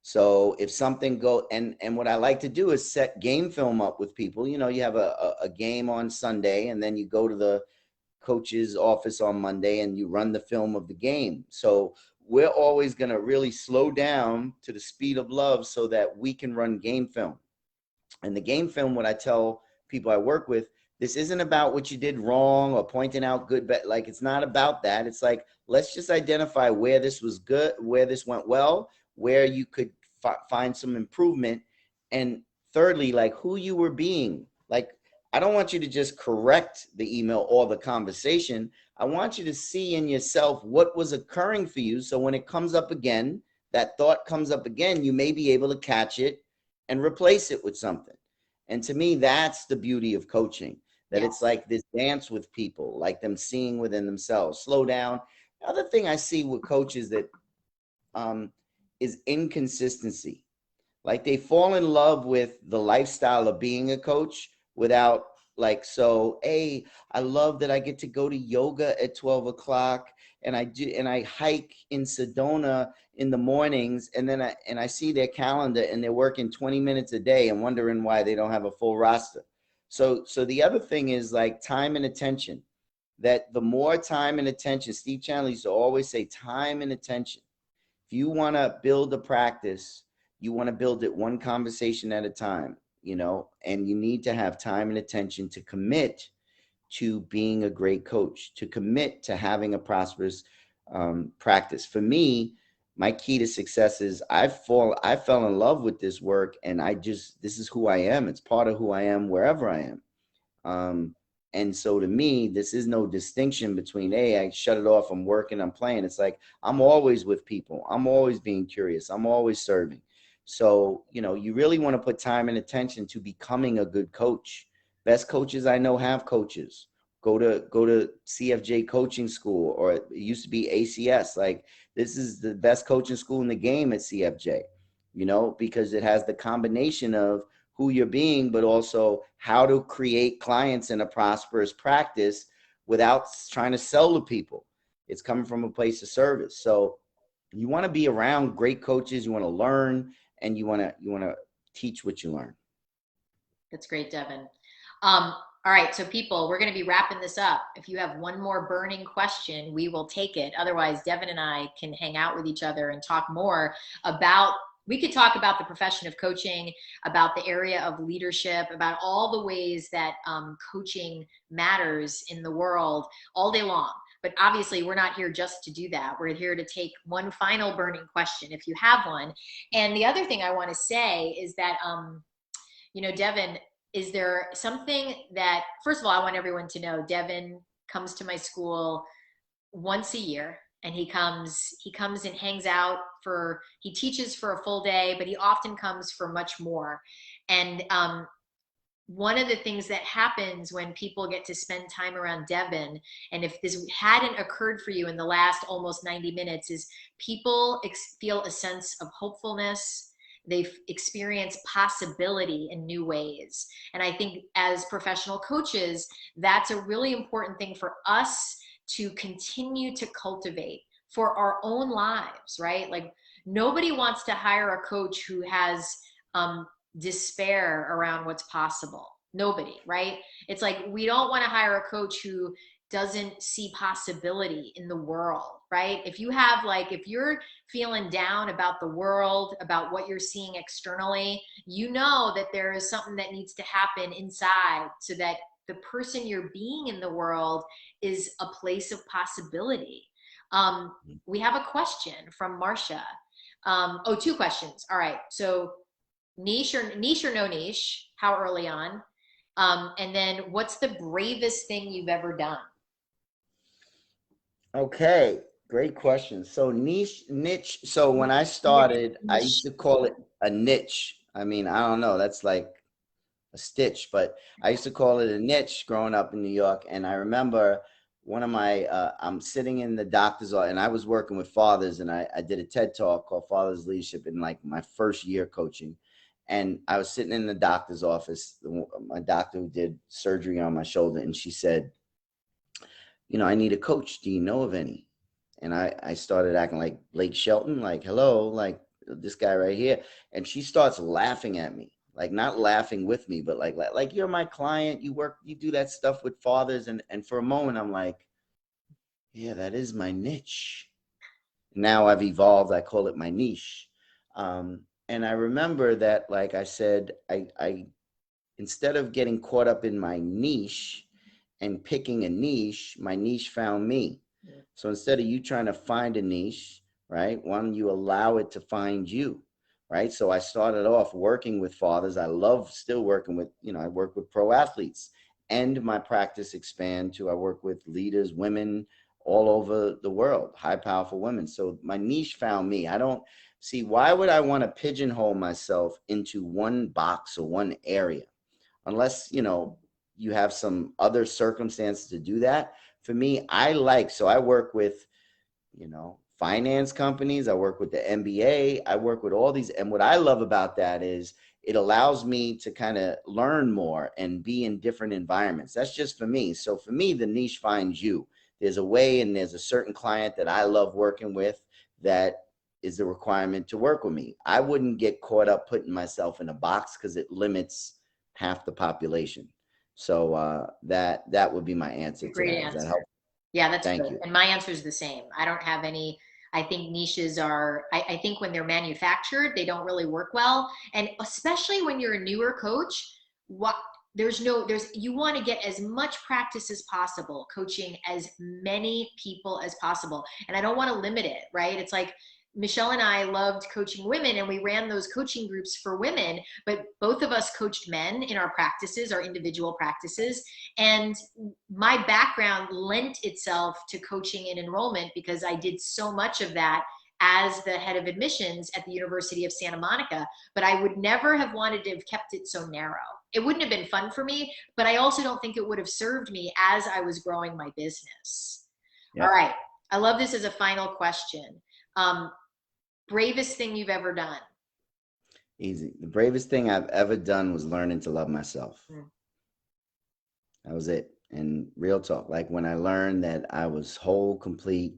So if something and what I like to do is set game film up with people. You have a game on Sunday, and then you go to the coach's office on Monday and you run the film of the game. So we're always going to really slow down to the speed of love so that we can run game film. And the game film, what I tell people I work with, this isn't about what you did wrong or pointing out good, but like, it's not about that. It's like, let's just identify where this was good, where this went well, where you could find some improvement. And thirdly, like, who you were being. Like, I don't want you to just correct the email or the conversation. I want you to see in yourself what was occurring for you. So when it comes up again, that thought comes up again, you may be able to catch it and replace it with something. And to me, that's the beauty of coaching, that It's like this dance with people, like them seeing within themselves, slow down. The other thing I see with coaches that is inconsistency. Like, they fall in love with the lifestyle of being a coach without, like, so, hey, I love that I get to go to yoga at 12 o'clock and I hike in Sedona in the mornings, and then I see their calendar and they're working 20 minutes a day and wondering why they don't have a full roster. So the other thing is, like, time and attention. That the more time and attention, Steve Chandler used to always say, time and attention. If you want to build a practice, you want to build it one conversation at a time, and you need to have time and attention to commit to being a great coach, to commit to having a prosperous practice. For me, my key to success is I fell in love with this work, and this is who I am. It's part of who I am wherever I am. And so to me, this is no distinction between, hey, I shut it off, I'm working, I'm playing. It's like, I'm always with people. I'm always being curious. I'm always serving. So, you really want to put time and attention to becoming a good coach. Best coaches I know have coaches. Go to CFJ coaching school, or it used to be ACS. Like, this is the best coaching school in the game at CFJ, because it has the combination of who you're being, but also how to create clients in a prosperous practice without trying to sell to people. It's coming from a place of service. So you want to be around great coaches. You want to learn, and you want to teach what you learn. That's great, Devin. All right, so people, we're going to be wrapping this up. If you have one more burning question, we will take it. Otherwise, Devin and I can hang out with each other and talk more about, we could talk about the profession of coaching, about the area of leadership, about all the ways that coaching matters in the world all day long. But obviously, we're not here just to do that. We're here to take one final burning question, if you have one. And the other thing I want to say is that, Devin, is there something that, first of all, I want everyone to know, Devin comes to my school once a year, and he comes and hangs out he teaches for a full day, but he often comes for much more. And one of the things that happens when people get to spend time around Devin, and if this hadn't occurred for you in the last almost 90 minutes, is people feel a sense of hopefulness. They experience possibility in new ways. And I think as professional coaches, that's a really important thing for us to continue to cultivate for our own lives, right? Like, nobody wants to hire a coach who has despair around what's possible. Nobody, right? It's like, we don't want to hire a coach who doesn't see possibility in the world, right? If you're feeling down about the world, about what you're seeing externally, you know that there is something that needs to happen inside so that the person you're being in the world is a place of possibility. We have a question from Marcia. Two questions. All right. So niche or no niche, how early on? And then, what's the bravest thing you've ever done? Okay, great question. So niche. So when I started, I used to call it a niche. I mean, I don't know, that's like a stitch, but I used to call it a niche growing up in New York. And I remember one of my, I'm sitting in the doctor's office, and I was working with fathers, and I did a TED talk called Fathers Leadership in like my first year coaching. And I was sitting in the doctor's office, my doctor who did surgery on my shoulder, and she said, I need a coach. Do you know of any? And I started acting like Blake Shelton, like, hello, like this guy right here. And she starts laughing at me, like not laughing with me, but like you're my client. You do that stuff with fathers. And for a moment, I'm like, yeah, that is my niche. Now I've evolved. I call it my niche. And I remember that, like I said, I instead of getting caught up in my niche and picking a niche, my niche found me. So instead of you trying to find a niche, right, why don't you allow it to find you, right? So I started off working with fathers. I love still working with, I work with pro athletes, and my practice expand to I work with leaders, women all over the world, high powerful women. So my niche found me. I don't see, why would I want to pigeonhole myself into one box or one area? Unless, you have some other circumstances to do that. For me, so I work with, finance companies. I work with the MBA. I work with all these. And what I love about that is it allows me to kind of learn more and be in different environments. That's just for me. So for me, the niche finds you. There's a way, and there's a certain client that I love working with that is the requirement to work with me. I wouldn't get caught up putting myself in a box because it limits half the population. So that would be my answer to Great that. Does that answer. help? Yeah, that's Thank good. you. And my answer is the same. I don't have any. I think niches are, I think when they're manufactured, they don't really work well. And especially when you're a newer coach, what you want to get as much practice as possible, coaching as many people as possible. And I don't want to limit it, right? It's like Michelle and I loved coaching women, and we ran those coaching groups for women, but both of us coached men in our practices, our individual practices. And my background lent itself to coaching and enrollment because I did so much of that as the head of admissions at the University of Santa Monica, but I would never have wanted to have kept it so narrow. It wouldn't have been fun for me, but I also don't think it would have served me as I was growing my business. Yep. All right. I love this as a final question. Bravest thing you've ever done? Easy. The bravest thing I've ever done was learning to love myself. That was it. And real talk, like when I learned that I was whole, complete,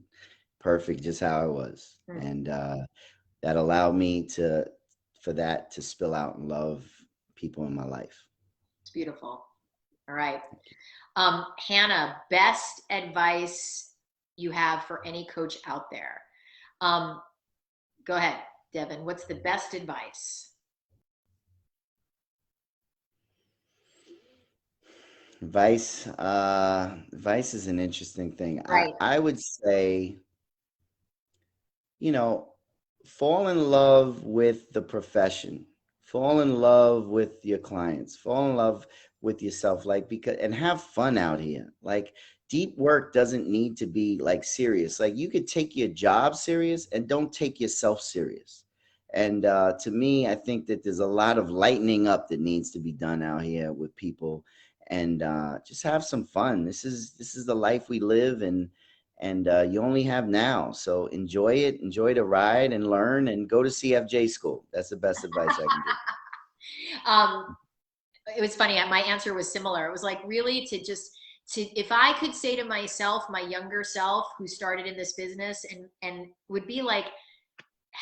perfect, just how I was. And that allowed me for that to spill out and love people in my life. It's beautiful. All right. Hannah, best advice you have for any coach out there? Go ahead, Devin. What's the best advice? Advice is an interesting thing. Right. I would say, fall in love with the profession, fall in love with your clients, fall in love with yourself, and have fun out here. Like, deep work doesn't need to be like serious. Like, you could take your job serious and don't take yourself serious. And to me, I think that there's a lot of lightening up that needs to be done out here with people, and just have some fun. This is the life we live, and you only have now. So enjoy it, enjoy the ride, and learn, and go to CFJ school. That's the best advice I can give. It was funny. My answer was similar. It was like, really, if I could say to myself, my younger self who started in this business, and would be like,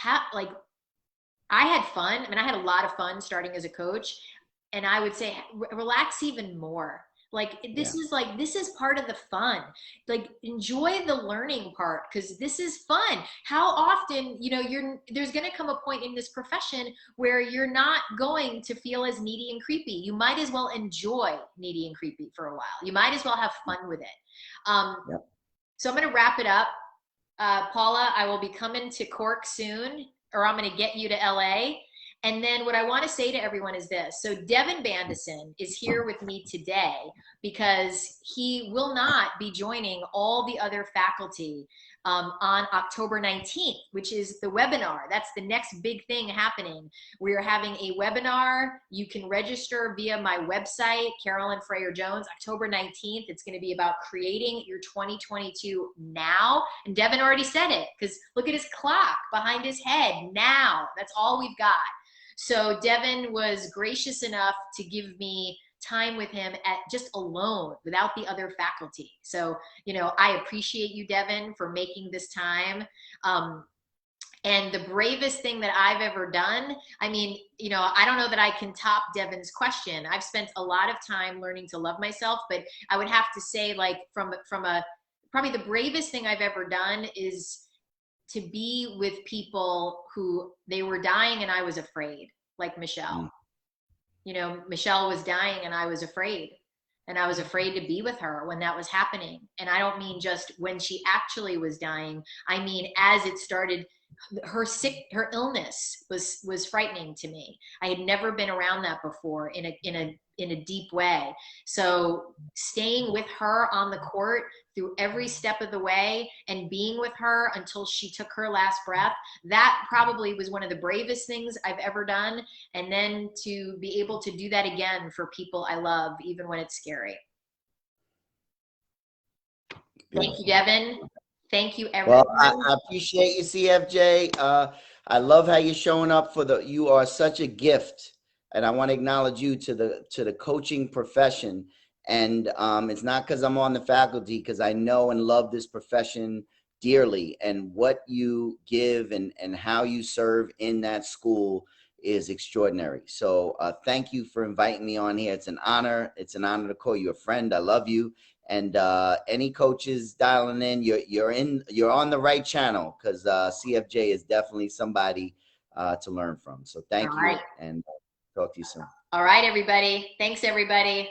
I had fun. I mean, I had a lot of fun starting as a coach, and I would say, relax even more. Like, this is part of the fun. Like, enjoy the learning part, because this is fun. How often, there's going to come a point in this profession where you're not going to feel as needy and creepy. You might as well enjoy needy and creepy for a while. You might as well have fun with it. So I'm going to wrap it up. Paula, I will be coming to Cork soon, or I'm going to get you to LA. And then what I want to say to everyone is this. So Devin Bandisen is here with me today because he will not be joining all the other faculty on October 19th, which is the webinar. That's the next big thing happening. We are having a webinar. You can register via my website, Carolyn Freyer-Jones, October 19th. It's going to be about creating your 2022 now. And Devin already said it, because look at his clock behind his head now. That's all we've got. So Devin was gracious enough to give me time with him at just alone without the other faculty. So, you know, I appreciate you, Devin, for making this time. And the bravest thing that I've ever done, I mean, you know, I don't know that I can top Devin's question. I've spent a lot of time learning to love myself, but I would have to say, like, from a, probably the bravest thing I've ever done is to be with people who they were dying and I was afraid, like Michelle. You know, Michelle was dying and I was afraid. And I was afraid to be with her when that was happening. And I don't mean just when she actually was dying. I mean, as it started, her illness was frightening to me. I had never been around that before in a deep way. So staying with her on the court through every step of the way and being with her until she took her last breath, that probably was one of the bravest things I've ever done. And then to be able to do that again for people I love, even when it's scary. Thank you, Devin. Thank you, everyone. Well, I appreciate you, CFJ. I love how you're showing up for you are such a gift, and I want to acknowledge you to the coaching profession. And it's not because I'm on the faculty, because I know and love this profession dearly, and what you give and how you serve in that school is extraordinary. So thank you for inviting me on here. It's an honor. It's an honor to call you a friend. I love you. And any coaches dialing in, you're on the right channel, because CFJ is definitely somebody to learn from. So thank you, and talk to you soon. All right, everybody. Thanks, everybody.